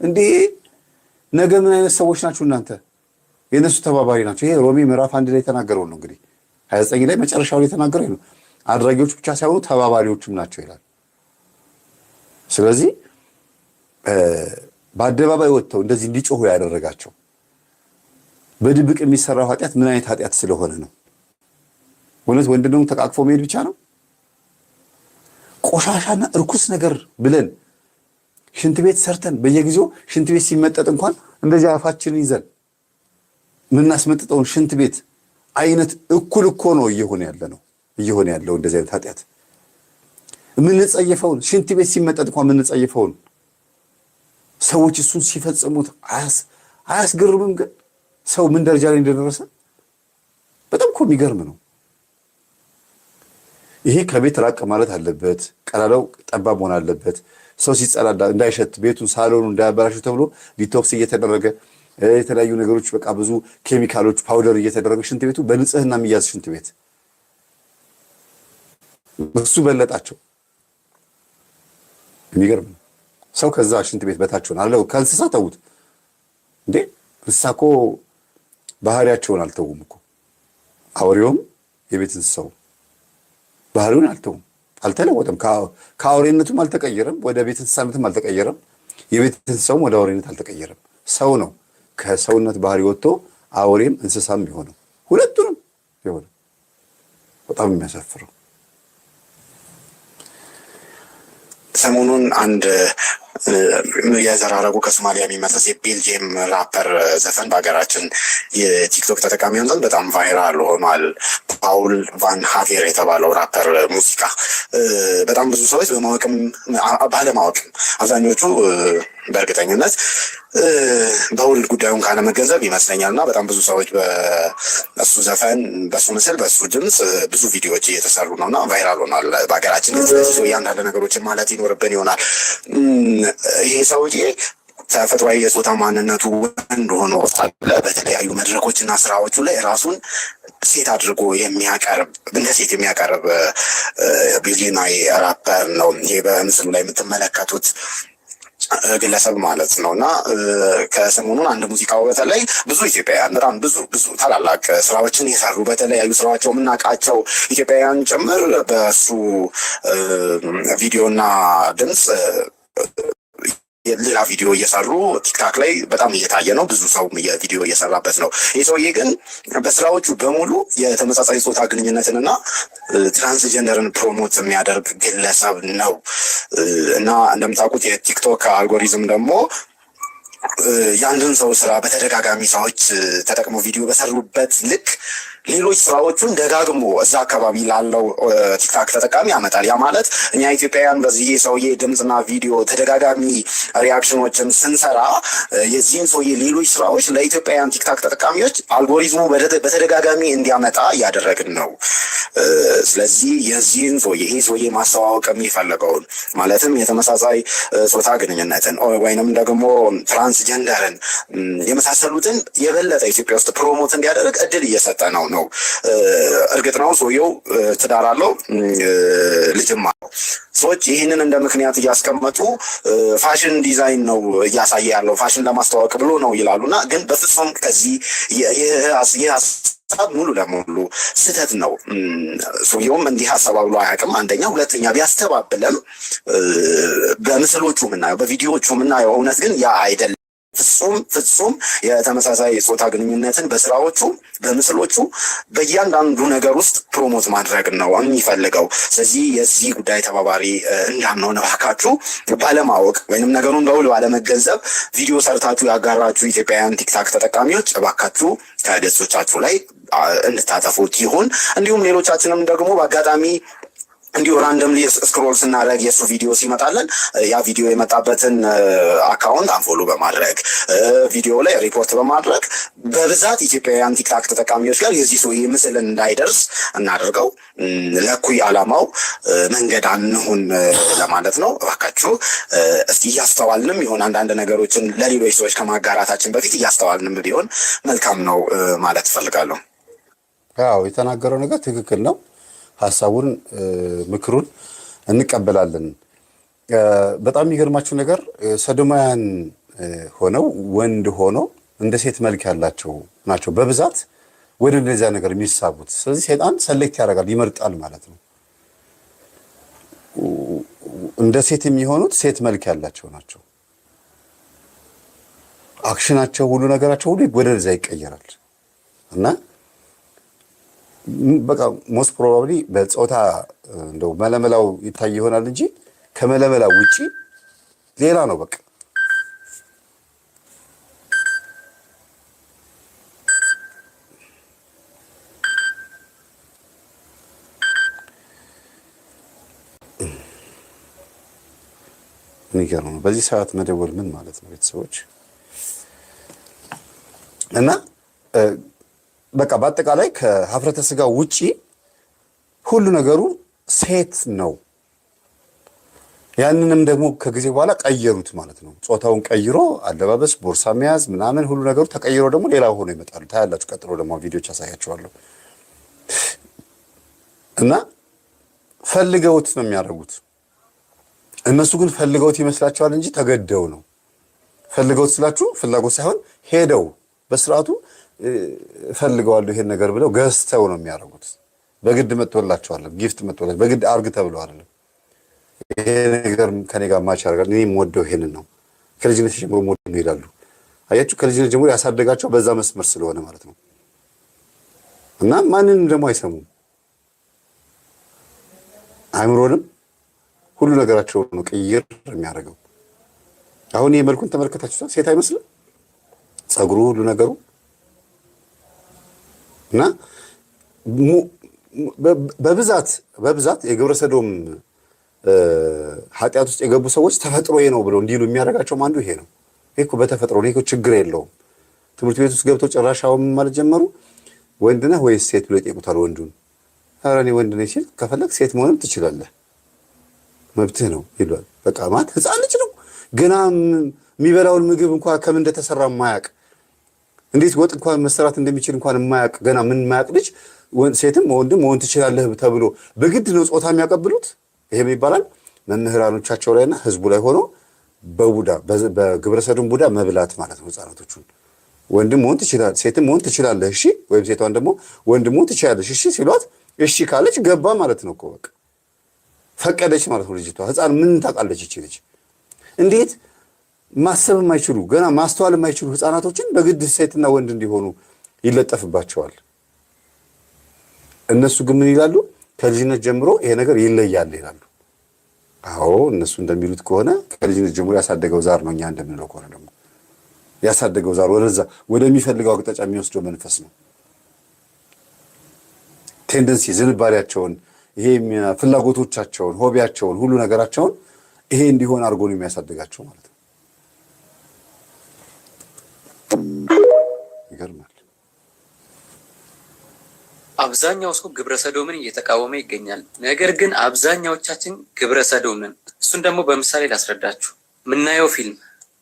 እንዴ ነገ ምን አይነት ሰዎች ናችሁ እናንተ? የእነሱ ተባባሪ ናቸው። ይሄ ሮሜ ምዕራፍ 1 ላይ የተናገረው ነው። እንግዲህ 29 ላይ መጨረሻው ላይ የተናገረው ነው። አድራጊዎች ብቻ ሳይሆኑ ተባባሪዎችም ናቸው ይላል። ስለዚህ በአደባባይ ወጥተው እንደዚህ እንዲጮሁ ያደረጋቸው በድብቅ የሚሰራው ኃጢአት ምን አይነት ኃጢአት ስለሆነ ነው? እውነት ወንድ ነው ተቃቅፎ መሄድ ብቻ ነው? ቆሻሻና እርኩስ ነገር ብለን ሽንት ቤት ሰርተን በየጊዜው ሽንት ቤት ሲመጠጥ እንኳን እንደዚህ አፋችንን ይዘን የምናስመጥጠውን ሽንት ቤት አይነት እኩል እኮ ነው እየሆነ ያለው እንደዚህ አይነት ኃጢአት የምንጸየፈውን ሽንት ቤት ሲመጠጥ እንኳን የምንጸየፈውን ሰዎች እሱን ሲፈጽሙት አያስገርምም? ግን ሰው ምን ደረጃ ላይ እንደደረሰ በጣም እኮ የሚገርም ነው። ይሄ ከቤት ራቅ ማለት አለበት። ቀዳዳው ጠባብ መሆን አለበት። ሰው ሲጸዳዳ እንዳይሸት ቤቱን ሳሎኑ እንዳያበላሹ ተብሎ ዲቶክስ እየተደረገ የተለያዩ ነገሮች በቃ ብዙ ኬሚካሎች ፓውደር እየተደረገ ሽንት ቤቱ በንጽህና የሚያዝ ሽንት ቤት እሱ በለጣቸው። የሚገርም ሰው ከዛ ሽንት ቤት በታቸውን አለው። ከእንስሳ ተዉት እንዴ! እንስሳ እኮ ባህሪያቸውን አልተውም እኮ። አውሬውም የቤት እንስሳው ባህሪውን አልተውም፣ አልተለወጠም። ከአውሬነቱም አልተቀየረም፣ ወደ ቤት እንስሳነትም አልተቀየረም። የቤት እንስሳውም ወደ አውሬነት አልተቀየረም። ሰው ነው ከሰውነት ባህሪ ወጥቶ አውሬም እንስሳም የሆነው፣ ሁለቱንም የሆነው። በጣም የሚያሳፍረው ሰሞኑን አንድ የዘራረጉ ከሶማሊያ የሚመሰስ የቤልጅየም ራፐር ዘፈን በሀገራችን የቲክቶክ ተጠቃሚውን ዘንድ በጣም ቫይራል ሆኗል። ፓውል ቫን ሃቬር የተባለው ራፐር ሙዚቃ በጣም ብዙ ሰዎች በማወቅም ባለማወቅም አብዛኞቹ በእርግጠኝነት በውል ጉዳዩን ካለመገንዘብ ይመስለኛል እና በጣም ብዙ ሰዎች በእሱ ዘፈን፣ በእሱ ምስል፣ በእሱ ድምፅ ብዙ ቪዲዮዎች እየተሰሩ ነው እና ቫይራል ሆኗል በሀገራችን። ስለዚህ እያንዳንድ ነገሮችን ማለት ይኖርብን ይሆናል። ይሄ ሰውዬ ተፈጥሯዊ የጾታ ማንነቱ ወንድ ሆኖ ሳለ በተለያዩ መድረኮችና ስራዎቹ ላይ ራሱን ሴት አድርጎ የሚያቀርብ እንደ ሴት የሚያቀርብ ቤልጂየማዊ ራፐር ነው። ይሄ በምስሉ ላይ የምትመለከቱት ግለሰብ ማለት ነው እና ከሰሞኑን አንድ ሙዚቃው በተለይ ብዙ ኢትዮጵያውያን በጣም ብዙ ታላላቅ ስራዎችን የሰሩ በተለያዩ ስራቸው የምናውቃቸው ኢትዮጵያውያን ጭምር በሱ ቪዲዮና ድምፅ ሌላ ቪዲዮ እየሰሩ ቲክታክ ላይ በጣም እየታየ ነው። ብዙ ሰው የቪዲዮ እየሰራበት ነው። ይህ ሰውዬ ግን በስራዎቹ በሙሉ የተመሳሳይ ጾታ ግንኙነትንና ትራንስጀንደርን ፕሮሞት የሚያደርግ ግለሰብ ነው እና እንደምታውቁት የቲክቶክ አልጎሪዝም ደግሞ የአንድን ሰው ስራ በተደጋጋሚ ሰዎች ተጠቅመው ቪዲዮ በሰሩበት ልክ ሌሎች ስራዎቹን ደጋግሞ እዛ አካባቢ ላለው ቲክታክ ተጠቃሚ ያመጣል። ያ ማለት እኛ ኢትዮጵያውያን በዚህ ሰውዬ ድምፅና ቪዲዮ ተደጋጋሚ ሪያክሽኖችን ስንሰራ የዚህን ሰውዬ ሌሎች ስራዎች ለኢትዮጵያውያን ቲክታክ ተጠቃሚዎች አልጎሪዝሙ በተደጋጋሚ እንዲያመጣ እያደረግን ነው። ስለዚህ የዚህን ሰውዬ ይህ ሰውዬ ማስተዋወቅ የሚፈለገውን ማለትም የተመሳሳይ ጾታ ግንኙነትን ወይንም ደግሞ ትራንስጀንደርን የመሳሰሉትን የበለጠ ኢትዮጵያ ውስጥ ፕሮሞት እንዲያደርግ እድል እየሰጠ ነው። እርግጥ ነው ሰውየው ትዳር አለው፣ ልጅም አለው። ሰዎች ይህንን እንደ ምክንያት እያስቀመጡ ፋሽን ዲዛይን ነው እያሳየ ያለው ፋሽን ለማስተዋወቅ ብሎ ነው ይላሉና ግን በፍጹም ከዚህ ሀሳብ ሙሉ ለሙሉ ስህተት ነው። ሰውየውም እንዲህ ሀሳብ ብሎ አያውቅም። አንደኛ፣ ሁለተኛ ቢያስተባብለም በምስሎቹ ምናየው በቪዲዮዎቹ ምናየው እውነት ግን ያ አይደለም። ፍጹም የተመሳሳይ ጾታ ግንኙነትን በስራዎቹ በምስሎቹ በእያንዳንዱ ነገር ውስጥ ፕሮሞት ማድረግ ነው የሚፈልገው። ስለዚህ የዚህ ጉዳይ ተባባሪ እንዳንሆን እባካችሁ ባለማወቅ ወይንም ነገሩን በውል ባለመገንዘብ ቪዲዮ ሰርታችሁ ያጋራችሁ ኢትዮጵያውያን ቲክታክ ተጠቃሚዎች እባካችሁ ከገጾቻችሁ ላይ እንድታጠፉት ይሁን። እንዲሁም ሌሎቻችንም ደግሞ በአጋጣሚ እንዲሁ ራንደምሊ ስክሮል ስናደርግ የእሱ ቪዲዮ ሲመጣለን ያ ቪዲዮ የመጣበትን አካውንት አንፎሎ በማድረግ ቪዲዮ ላይ ሪፖርት በማድረግ በብዛት ኢትዮጵያውያን ቲክታክ ተጠቃሚዎች ጋር የዚህ ሰው ምስል እንዳይደርስ እናደርገው። ለኩይ ዓላማው መንገድ አንሁን ለማለት ነው። እባካችሁ እስቲ እያስተዋልንም ይሆን አንዳንድ ነገሮችን ለሌሎች ሰዎች ከማጋራታችን በፊት እያስተዋልንም ቢሆን መልካም ነው ማለት እፈልጋለሁ። ያው የተናገረው ነገር ትክክል ነው። ሀሳቡን ምክሩን እንቀበላለን። በጣም የሚገርማችሁ ነገር ሰዶማውያን ሆነው ወንድ ሆነው እንደ ሴት መልክ ያላቸው ናቸው በብዛት ወደ እንደዚያ ነገር የሚሳቡት። ስለዚህ ሰይጣን ሰሌክት ያደርጋል፣ ይመርጣል ማለት ነው። እንደ ሴት የሚሆኑት ሴት መልክ ያላቸው ናቸው። አክሽናቸው፣ ሁሉ ነገራቸው ሁሉ ወደዛ ይቀየራል እና በቃ ሞስት ፕሮባብሊ በጾታ እንደው መለመላው ይታይ ይሆናል እንጂ ከመለመላው ውጪ ሌላ ነው። በቃ የሚገርም ነው። በዚህ ሰዓት መደወል ምን ማለት ነው ቤተሰቦች? እና በቃ በአጠቃላይ ከሀፍረተ ስጋ ውጪ ሁሉ ነገሩ ሴት ነው። ያንንም ደግሞ ከጊዜ በኋላ ቀየሩት ማለት ነው። ጾታውን ቀይሮ አለባበስ፣ ቦርሳ መያዝ ምናምን ሁሉ ነገሩ ተቀይሮ ደግሞ ሌላ ሆኖ ይመጣሉ። ታያላችሁ። ቀጥሎ ደግሞ ቪዲዮዎች ያሳያችኋለሁ። እና ፈልገውት ነው የሚያደርጉት። እነሱ ግን ፈልገውት ይመስላቸዋል እንጂ ተገደው ነው። ፈልገውት ስላችሁ ፍላጎት ሳይሆን ሄደው በስርዓቱ ፈልገዋለሁ ይሄን ነገር ብለው ገዝተው ነው የሚያደርጉት። በግድ መጥቶላቸዋል፣ ጊፍት መጥቶላቸዋል። በግድ አርግ ተብለው አይደለም። ይሄ ነገር ከኔ ጋር ማች ያደርጋል፣ እኔም ወደው ይሄንን ነው ከልጅነት ጀምሮ ወደው ነው ይላሉ። አያችሁ፣ ከልጅነት ጀምሮ ያሳደጋቸው በዛ መስመር ስለሆነ ማለት ነው። እና ማንንም ደግሞ አይሰሙም። አእምሮንም ሁሉ ነገራቸው ነው ቅይር የሚያደርገው። አሁን ይሄ መልኩን ተመልከታችሁት፣ ሴት አይመስልም? ጸጉሩ፣ ሁሉ ነገሩ እና በብዛት የግብረ ሰዶም ኃጢአት ውስጥ የገቡ ሰዎች ተፈጥሮዬ ነው ብለው እንዲሉ የሚያደርጋቸውም አንዱ ይሄ ነው። ይሄ እኮ በተፈጥሮ ነው፣ ይሄ ችግር የለውም። ትምህርት ቤት ውስጥ ገብተው ጭራሻውን ማለት ጀመሩ። ወንድ ነህ ወይስ ሴት ብለው ይጠይቁታል ወንዱን። ኧረ እኔ ወንድ ነኝ ሲል ከፈለግ ሴት መሆንም ትችላለህ፣ መብትህ ነው ይሏል። በቃ ማለት ህፃን ልጅ ነው ገና የሚበላውን ምግብ እንኳን ከምን እንደተሰራ የማያውቅ እንዴት ወጥ እንኳን መሰራት እንደሚችል እንኳን የማያውቅ ገና ምን የማያውቅ ልጅ ሴትም ወንድም መሆን ትችላለህ ተብሎ በግድ ነው ጾታ የሚያቀብሉት። ይሄም ይባላል መምህራኖቻቸው ላይና ህዝቡ ላይ ሆኖ በቡዳ በግብረ ሰዶም ቡዳ መብላት ማለት ነው። ህፃናቶቹን ወንድም መሆን ትችላለህ፣ ሴትም መሆን ትችላለህ እሺ፣ ወይም ሴቷን ደግሞ ወንድም መሆን ትችላለሽ እሺ ሲሏት እሺ ካለች ገባ ማለት ነው እኮ በቃ ፈቀደች ማለት ነው። ልጅቷ ህፃን ምን ታውቃለች እቺ ልጅ? እንዴት ማሰብ የማይችሉ ገና ማስተዋል የማይችሉ ህፃናቶችን በግድ ሴትና ወንድ እንዲሆኑ ይለጠፍባቸዋል። እነሱ ግን ምን ይላሉ? ከልጅነት ጀምሮ ይሄ ነገር ይለያል ይላሉ። አዎ እነሱ እንደሚሉት ከሆነ ከልጅነት ጀምሮ ያሳደገው ዛር ነው። እኛ እንደምንለው ከሆነ ደግሞ ያሳደገው ዛር ወደዛ ወደሚፈልገው አቅጣጫ የሚወስደው መንፈስ ነው። ቴንደንሲ ዝንባሌያቸውን፣ ይሄ ፍላጎቶቻቸውን፣ ሆቢያቸውን፣ ሁሉ ነገራቸውን ይሄ እንዲሆን አድርጎ ነው የሚያሳድጋቸው ማለት ነው። ይገርማል። አብዛኛው ሰው ግብረ ሰዶምን እየተቃወመ ይገኛል። ነገር ግን አብዛኛዎቻችን ግብረ ሰዶም ነን። እሱን ደግሞ በምሳሌ ላስረዳችሁ። ምናየው ፊልም፣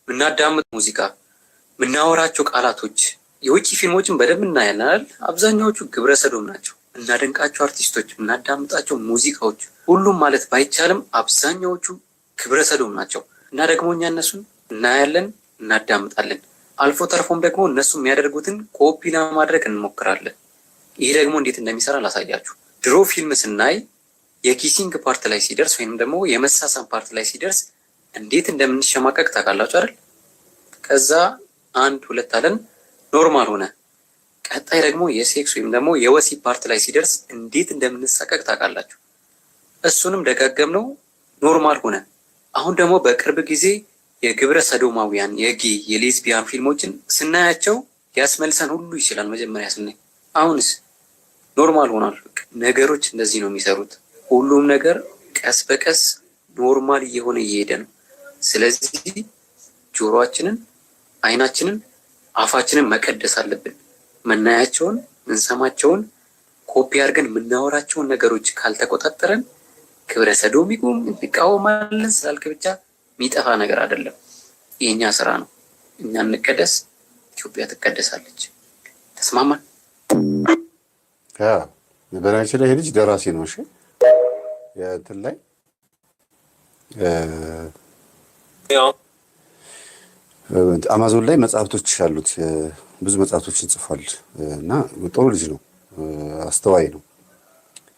ምናዳምጥ ሙዚቃ፣ ምናወራቸው ቃላቶች፣ የውጭ ፊልሞችን በደንብ እናያለን። አብዛኛዎቹ ግብረ ሰዶም ናቸው። እናደንቃቸው አርቲስቶች፣ ምናዳምጣቸው ሙዚቃዎች፣ ሁሉም ማለት ባይቻልም አብዛኛዎቹ ግብረ ሰዶም ናቸው። እና ደግሞ እኛ እነሱን እናያለን፣ እናዳምጣለን። አልፎ ተርፎም ደግሞ እነሱ የሚያደርጉትን ኮፒ ለማድረግ እንሞክራለን። ይህ ደግሞ እንዴት እንደሚሰራ ላሳያችሁ። ድሮ ፊልም ስናይ የኪሲንግ ፓርት ላይ ሲደርስ ወይም ደግሞ የመሳሳም ፓርት ላይ ሲደርስ እንዴት እንደምንሸማቀቅ ታውቃላችሁ አይደል? ከዛ 1 2 አለን ኖርማል ሆነ። ቀጣይ ደግሞ የሴክስ ወይም ደግሞ የወሲብ ፓርት ላይ ሲደርስ እንዴት እንደምንሳቀቅ ታውቃላችሁ? እሱንም ደጋገምነው ኖርማል ሆነ። አሁን ደግሞ በቅርብ ጊዜ የግብረ ሰዶማውያን የጌ የሌዝቢያን ፊልሞችን ስናያቸው ሊያስመልሰን ሁሉ ይችላል መጀመሪያ ስናይ። አሁንስ ኖርማል ሆኗል። ነገሮች እንደዚህ ነው የሚሰሩት። ሁሉም ነገር ቀስ በቀስ ኖርማል እየሆነ እየሄደ ነው። ስለዚህ ጆሮአችንን፣ አይናችንን፣ አፋችንን መቀደስ አለብን። መናያቸውን፣ ምንሰማቸውን ኮፒ አድርገን የምናወራቸውን ነገሮች ካልተቆጣጠረን ግብረ ሰዶሚቁም እንቃወማለን ስላልክ ብቻ የሚጠፋ ነገር አይደለም። የእኛ ስራ ነው። እኛ እንቀደስ፣ ኢትዮጵያ ትቀደሳለች። ተስማማን? በነገራችን ላይ ይሄ ልጅ ደራሲ ነው። እሺ የእንትን ላይ አማዞን ላይ መጽሐፍቶች አሉት። ብዙ መጽሐፍቶችን ጽፏል እና ጥሩ ልጅ ነው። አስተዋይ ነው።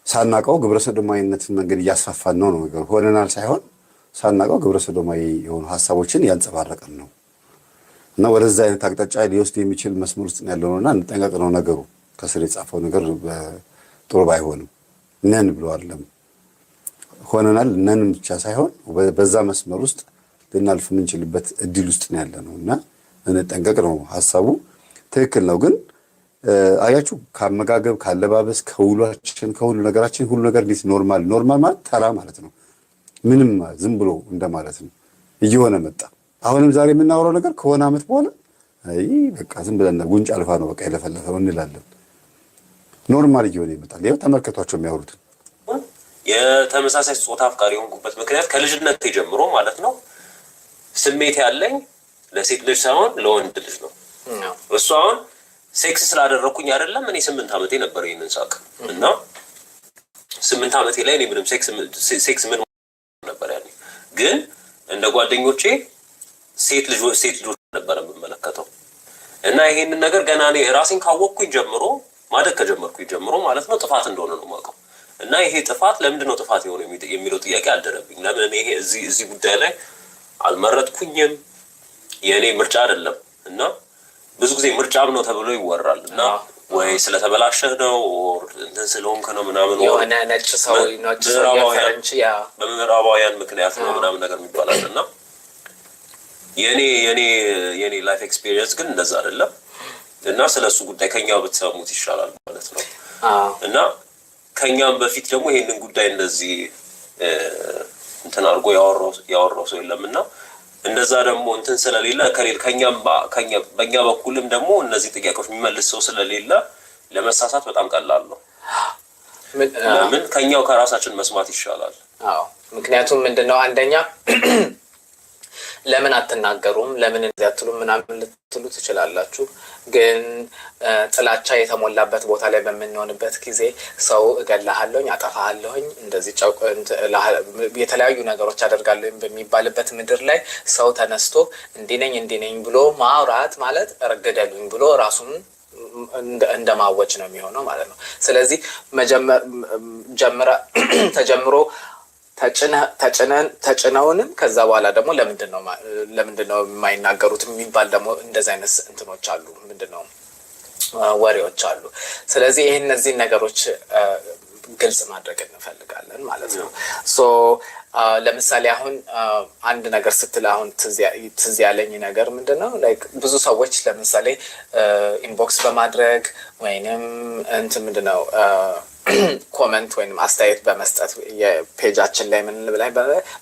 ሳናቀው ግብረ ሰዶማዊነትን መንገድ እያስፋፋን ነው ነገር ሆነናል ሳይሆን ሳናቀው ግብረ ሰዶማዊ የሆኑ ሀሳቦችን ያንጸባረቀን ነው እና ወደዛ አይነት አቅጣጫ ሊወስድ የሚችል መስመር ውስጥ ነው ያለነውና እንጠንቀቅ ነው ነገሩ። ከስር የጻፈው ነገር ጥሩ ባይሆንም ነን ብሎ አይደለም ሆነናል። ነን ብቻ ሳይሆን በዛ መስመር ውስጥ ልናልፍ የምንችልበት እድል ውስጥ ነው ያለነው እና እንጠንቀቅ ነው ሀሳቡ። ትክክል ነው። ግን አያችሁ ከአመጋገብ፣ ካለባበስ፣ ከውሏችን፣ ከሁሉ ነገራችን ሁሉ ነገር እንዴት ኖርማል ማለት ተራ ማለት ነው። ምንም ዝም ብሎ እንደማለት ነው እየሆነ መጣ። አሁንም ዛሬ የምናወራው ነገር ከሆነ ዓመት በኋላ አይ በቃ ዝም ብለን ጉንጭ አልፋ ነው በቃ የለፈለፈው እንላለን። ኖርማል እየሆነ ይመጣል። ይኸው ተመልከቷቸው የሚያወሩትን። የተመሳሳይ ጾታ አፍቃሪ የሆንኩበት ምክንያት ከልጅነት ጀምሮ ማለት ነው ስሜት ያለኝ ለሴት ልጅ ሳይሆን ለወንድ ልጅ ነው። እሱ አሁን ሴክስ ስላደረኩኝ አይደለም። እኔ 8 ዓመቴ ነበር ይሄንን ሳቅ እና 8 ዓመቴ ላይ እኔ ምንም ሴክስ ምን ነበር ያለኝ። ግን እንደ ጓደኞቼ ሴት ልጆች ነበር የምመለከተው እና ይሄንን ነገር ገና እኔ ራሴን ካወቅኩኝ ጀምሮ ማደግ ከጀመርኩኝ ጀምሮ ማለት ነው ጥፋት እንደሆነ ነው የማውቀው። እና ይሄ ጥፋት ለምንድን ነው ጥፋት የሆነ የሚለው ጥያቄ አልደረብኝ። ለምን እኔ ይሄ እዚህ ጉዳይ ላይ አልመረጥኩኝም፣ የእኔ ምርጫ አይደለም። እና ብዙ ጊዜ ምርጫም ነው ተብሎ ይወራል እና ወይ ስለተበላሸ ነው እንትን ስለሆንክ ነው ምናምን የሆነ ነጭ ሰው በምዕራባውያን ምክንያት ነው ምናምን ነገር የሚባላል እና የኔ ላይፍ ኤክስፒሪየንስ ግን እንደዛ አይደለም። እና ስለሱ ጉዳይ ከኛው ብትሰሙት ይሻላል ማለት ነው። እና ከኛም በፊት ደግሞ ይሄንን ጉዳይ እንደዚህ እንትን አድርጎ ያወራው ሰው የለምና እንደዛ ደግሞ እንትን ስለሌለ በእኛ በኩልም ደግሞ እነዚህ ጥያቄዎች የሚመልስ ሰው ስለሌለ ለመሳሳት በጣም ቀላል ነው። ለምን ከኛው ከራሳችን መስማት ይሻላል። ምክንያቱም ምንድነው አንደኛ ለምን አትናገሩም ለምን እንዲያትሉም ምናምን ልትሉ ትችላላችሁ። ግን ጥላቻ የተሞላበት ቦታ ላይ በመንሆንበት ጊዜ ሰው እገላሃለሁኝ፣ አጠፋሃለሁኝ፣ እንደዚህ የተለያዩ ነገሮች አደርጋለሁኝ በሚባልበት ምድር ላይ ሰው ተነስቶ እንዲነኝ ብሎ ማውራት ማለት እርግደሉኝ ብሎ ራሱን እንደማወጭ ነው የሚሆነው ማለት ነው። ስለዚህ ተጀምሮ ተጭነውንም ከዛ በኋላ ደግሞ ለምንድነው የማይናገሩት የሚባል ደግሞ እንደዚህ አይነት እንትኖች አሉ። ምንድነው ወሬዎች አሉ። ስለዚህ እነዚህ ነገሮች ግልጽ ማድረግ እንፈልጋለን ማለት ነው። ለምሳሌ አሁን አንድ ነገር ስትል አሁን ትዝ ያለኝ ነገር ምንድነው ላይክ ብዙ ሰዎች ለምሳሌ ኢንቦክስ በማድረግ ወይንም እንትን ምንድነው ኮመንት ወይም አስተያየት በመስጠት የፔጃችን ላይ ምን ላይ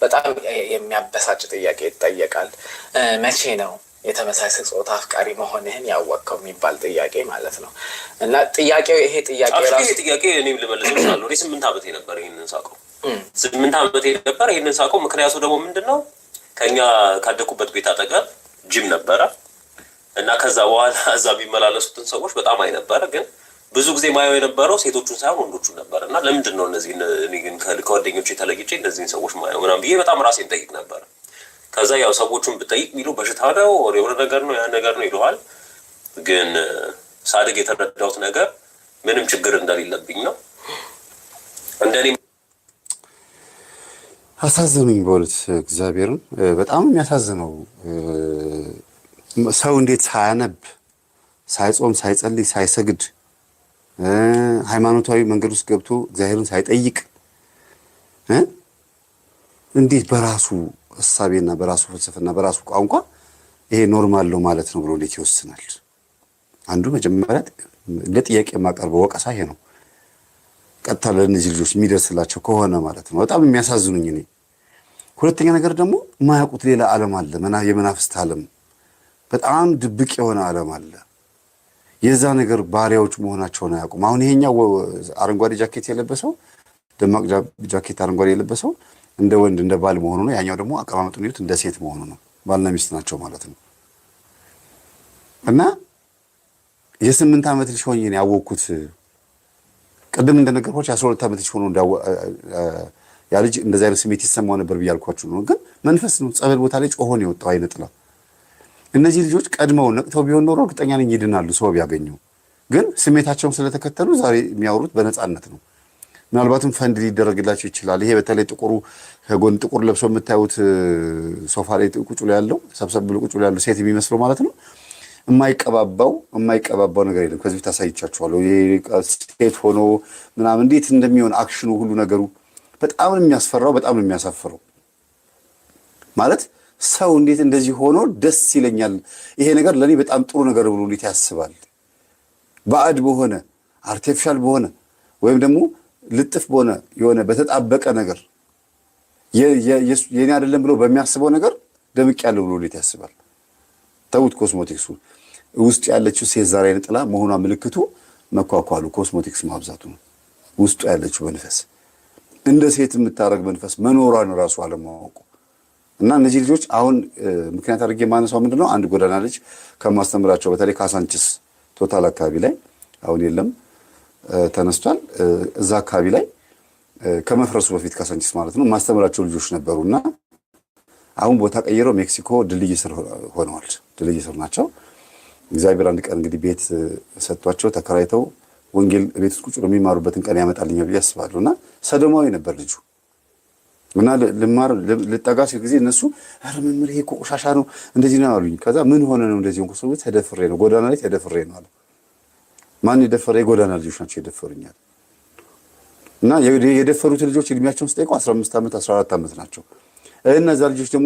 በጣም የሚያበሳጭ ጥያቄ ይጠየቃል። መቼ ነው የተመሳሳይ ጾታ አፍቃሪ መሆንህን ያወቅከው የሚባል ጥያቄ ማለት ነው። እና ጥያቄው ይሄ ጥያቄ እኔም ልመልስ እችላለሁ። እኔ 8 ዓመቴ ነበር ይሄንን ሳውቀው 8 ዓመቴ ነበር ይሄንን ሳውቀው። ምክንያቱ ደግሞ ምንድነው ከኛ ካደኩበት ቤት አጠገብ ጂም ነበረ እና ከዛ በኋላ እዛ ቢመላለሱትን ሰዎች በጣም አይ ነበረ። ግን ብዙ ጊዜ ማየው የነበረው ሴቶቹን ሳይሆን ወንዶቹን ነበር። እና ለምንድን ነው እነዚህ እኔ ግን ከጓደኞቼ ተለይቼ እነዚህን ሰዎች ማየው ምናምን ብዬ በጣም ራሴን ጠይቅ ነበር። ከዛ ያው ሰዎቹን ብጠይቅ የሚሉ በሽታ ነው የሆነ ነገር ነው ያ ነገር ነው ይለዋል። ግን ሳድግ የተረዳሁት ነገር ምንም ችግር እንደሌለብኝ ነው። እንደኔ አሳዘኑኝ በእውነት እግዚአብሔርን በጣም የሚያሳዝነው ሰው እንዴት ሳያነብ ሳይጾም ሳይጸልይ ሳይሰግድ ሃይማኖታዊ መንገድ ውስጥ ገብቶ እግዚአብሔርን ሳይጠይቅ እንዴት በራሱ እሳቤና በራሱ ፍልስፍና በራሱ ቋንቋ ይሄ ኖርማል ነው ማለት ነው ብሎ እንዴት ይወስናል? አንዱ መጀመሪያ እንደ ጥያቄ የማቀርበው ወቀሳ ይሄ ነው። ቀጥታ ለእነዚህ ልጆች የሚደርስላቸው ከሆነ ማለት ነው በጣም የሚያሳዝኑኝ እኔ። ሁለተኛ ነገር ደግሞ የማያውቁት ሌላ ዓለም አለ፣ የመናፍስት ዓለም፣ በጣም ድብቅ የሆነ ዓለም አለ። የዛ ነገር ባሪያዎች መሆናቸውን አያውቁም። አሁን ይሄኛው አረንጓዴ ጃኬት የለበሰው ደማቅ ጃኬት አረንጓዴ የለበሰው እንደ ወንድ እንደ ባል መሆኑ ነው። ያኛው ደግሞ አቀማመጡን ይሉት እንደ ሴት መሆኑ ነው። ባልና ሚስት ናቸው ማለት ነው። እና የ8 ዓመት ልጅ ሆኜ ነው ያወቅኩት። ቅድም እንደነገርኳችሁ 12 ዓመት ልጅ ሆኖ ያ ልጅ እንደዛ አይነት ስሜት ይሰማው ነበር ብያልኳችሁ ነው። ግን መንፈስ ነው። ጸበል ቦታ ላይ ጮሆ ነው የወጣው አይነት ነው። እነዚህ ልጆች ቀድመው ነቅተው ቢሆን ኖሮ እርግጠኛ ነኝ ይድናሉ ሰው ቢያገኙ። ግን ስሜታቸውን ስለተከተሉ ዛሬ የሚያወሩት በነፃነት ነው። ምናልባትም ፈንድ ሊደረግላቸው ይችላል። ይሄ በተለይ ጥቁሩ ከጎን ጥቁር ለብሶ የምታዩት ሶፋ ላይ ቁጭ ብሎ ያለው ሰብሰብ ብሎ ቁጭ ብሎ ያለው ሴት የሚመስለው ማለት ነው። የማይቀባባው ነገር የለም። ከዚህ በፊት አሳይቻችኋለሁ። ሴት ሆኖ ምናምን እንዴት እንደሚሆን አክሽኑ ሁሉ ነገሩ በጣም ነው የሚያስፈራው፣ በጣም ነው የሚያሳፍረው። ማለት ሰው እንዴት እንደዚህ ሆኖ ደስ ይለኛል፣ ይሄ ነገር ለኔ በጣም ጥሩ ነገር ብሎ እንዴት ያስባል? ባዕድ በሆነ አርቲፊሻል በሆነ ወይም ደግሞ ልጥፍ በሆነ የሆነ በተጣበቀ ነገር የኔ አይደለም ብሎ በሚያስበው ነገር ደምቅ ያለው ብሎ እንዴት ያስባል? ተውት። ኮስሞቲክሱ ውስጥ ያለችው ሴት ዛሬ አይነ ጥላ መሆኗ ምልክቱ መኳኳሉ ኮስሞቲክስ ማብዛቱ ነው። ውስጡ ያለችው መንፈስ እንደ ሴት የምታረግ መንፈስ መኖሯን ራሱ አለማወቁ እና እነዚህ ልጆች አሁን ምክንያት አድርጌ የማነሳው ምንድነው አንድ ጎዳና ልጅ ከማስተምራቸው በተለይ ካሳንችስ ቶታል አካባቢ ላይ አሁን የለም ተነስቷል። እዛ አካባቢ ላይ ከመፍረሱ በፊት ካሳንችስ ማለት ነው ማስተምራቸው ልጆች ነበሩና አሁን ቦታ ቀይረው ሜክሲኮ ድልድይ ስር ሆነዋል። ድልድይ ስር ናቸው። እግዚአብሔር አንድ ቀን እንግዲህ ቤት ሰጥቷቸው ተከራይተው ወንጌል ቤት ውስጥ ቁጭ ብለው የሚማሩበትን ቀን ያመጣልኝ ብዬ አስባለሁ። እና ሰዶማዊ ነበር ልጁ እና ልጠጋ ሲል ጊዜ እነሱ ኧረ መምህር ይሄ ቆሻሻ ነው እንደዚህ ነው አሉኝ። ከዛ ምን ሆነ ነው እንደዚህ ሆንኩ? ሰው ተደፍሬ ነው ጎዳና ላይ ተደፍሬ ነው አለ። ማን የደፈረ? የጎዳና ልጆች ናቸው የደፈሩኛል። እና የደፈሩት ልጆች እድሜያቸውን ስጠይቀው 15 ዓመት 14 ዓመት ናቸው። እነዛ ልጆች ደግሞ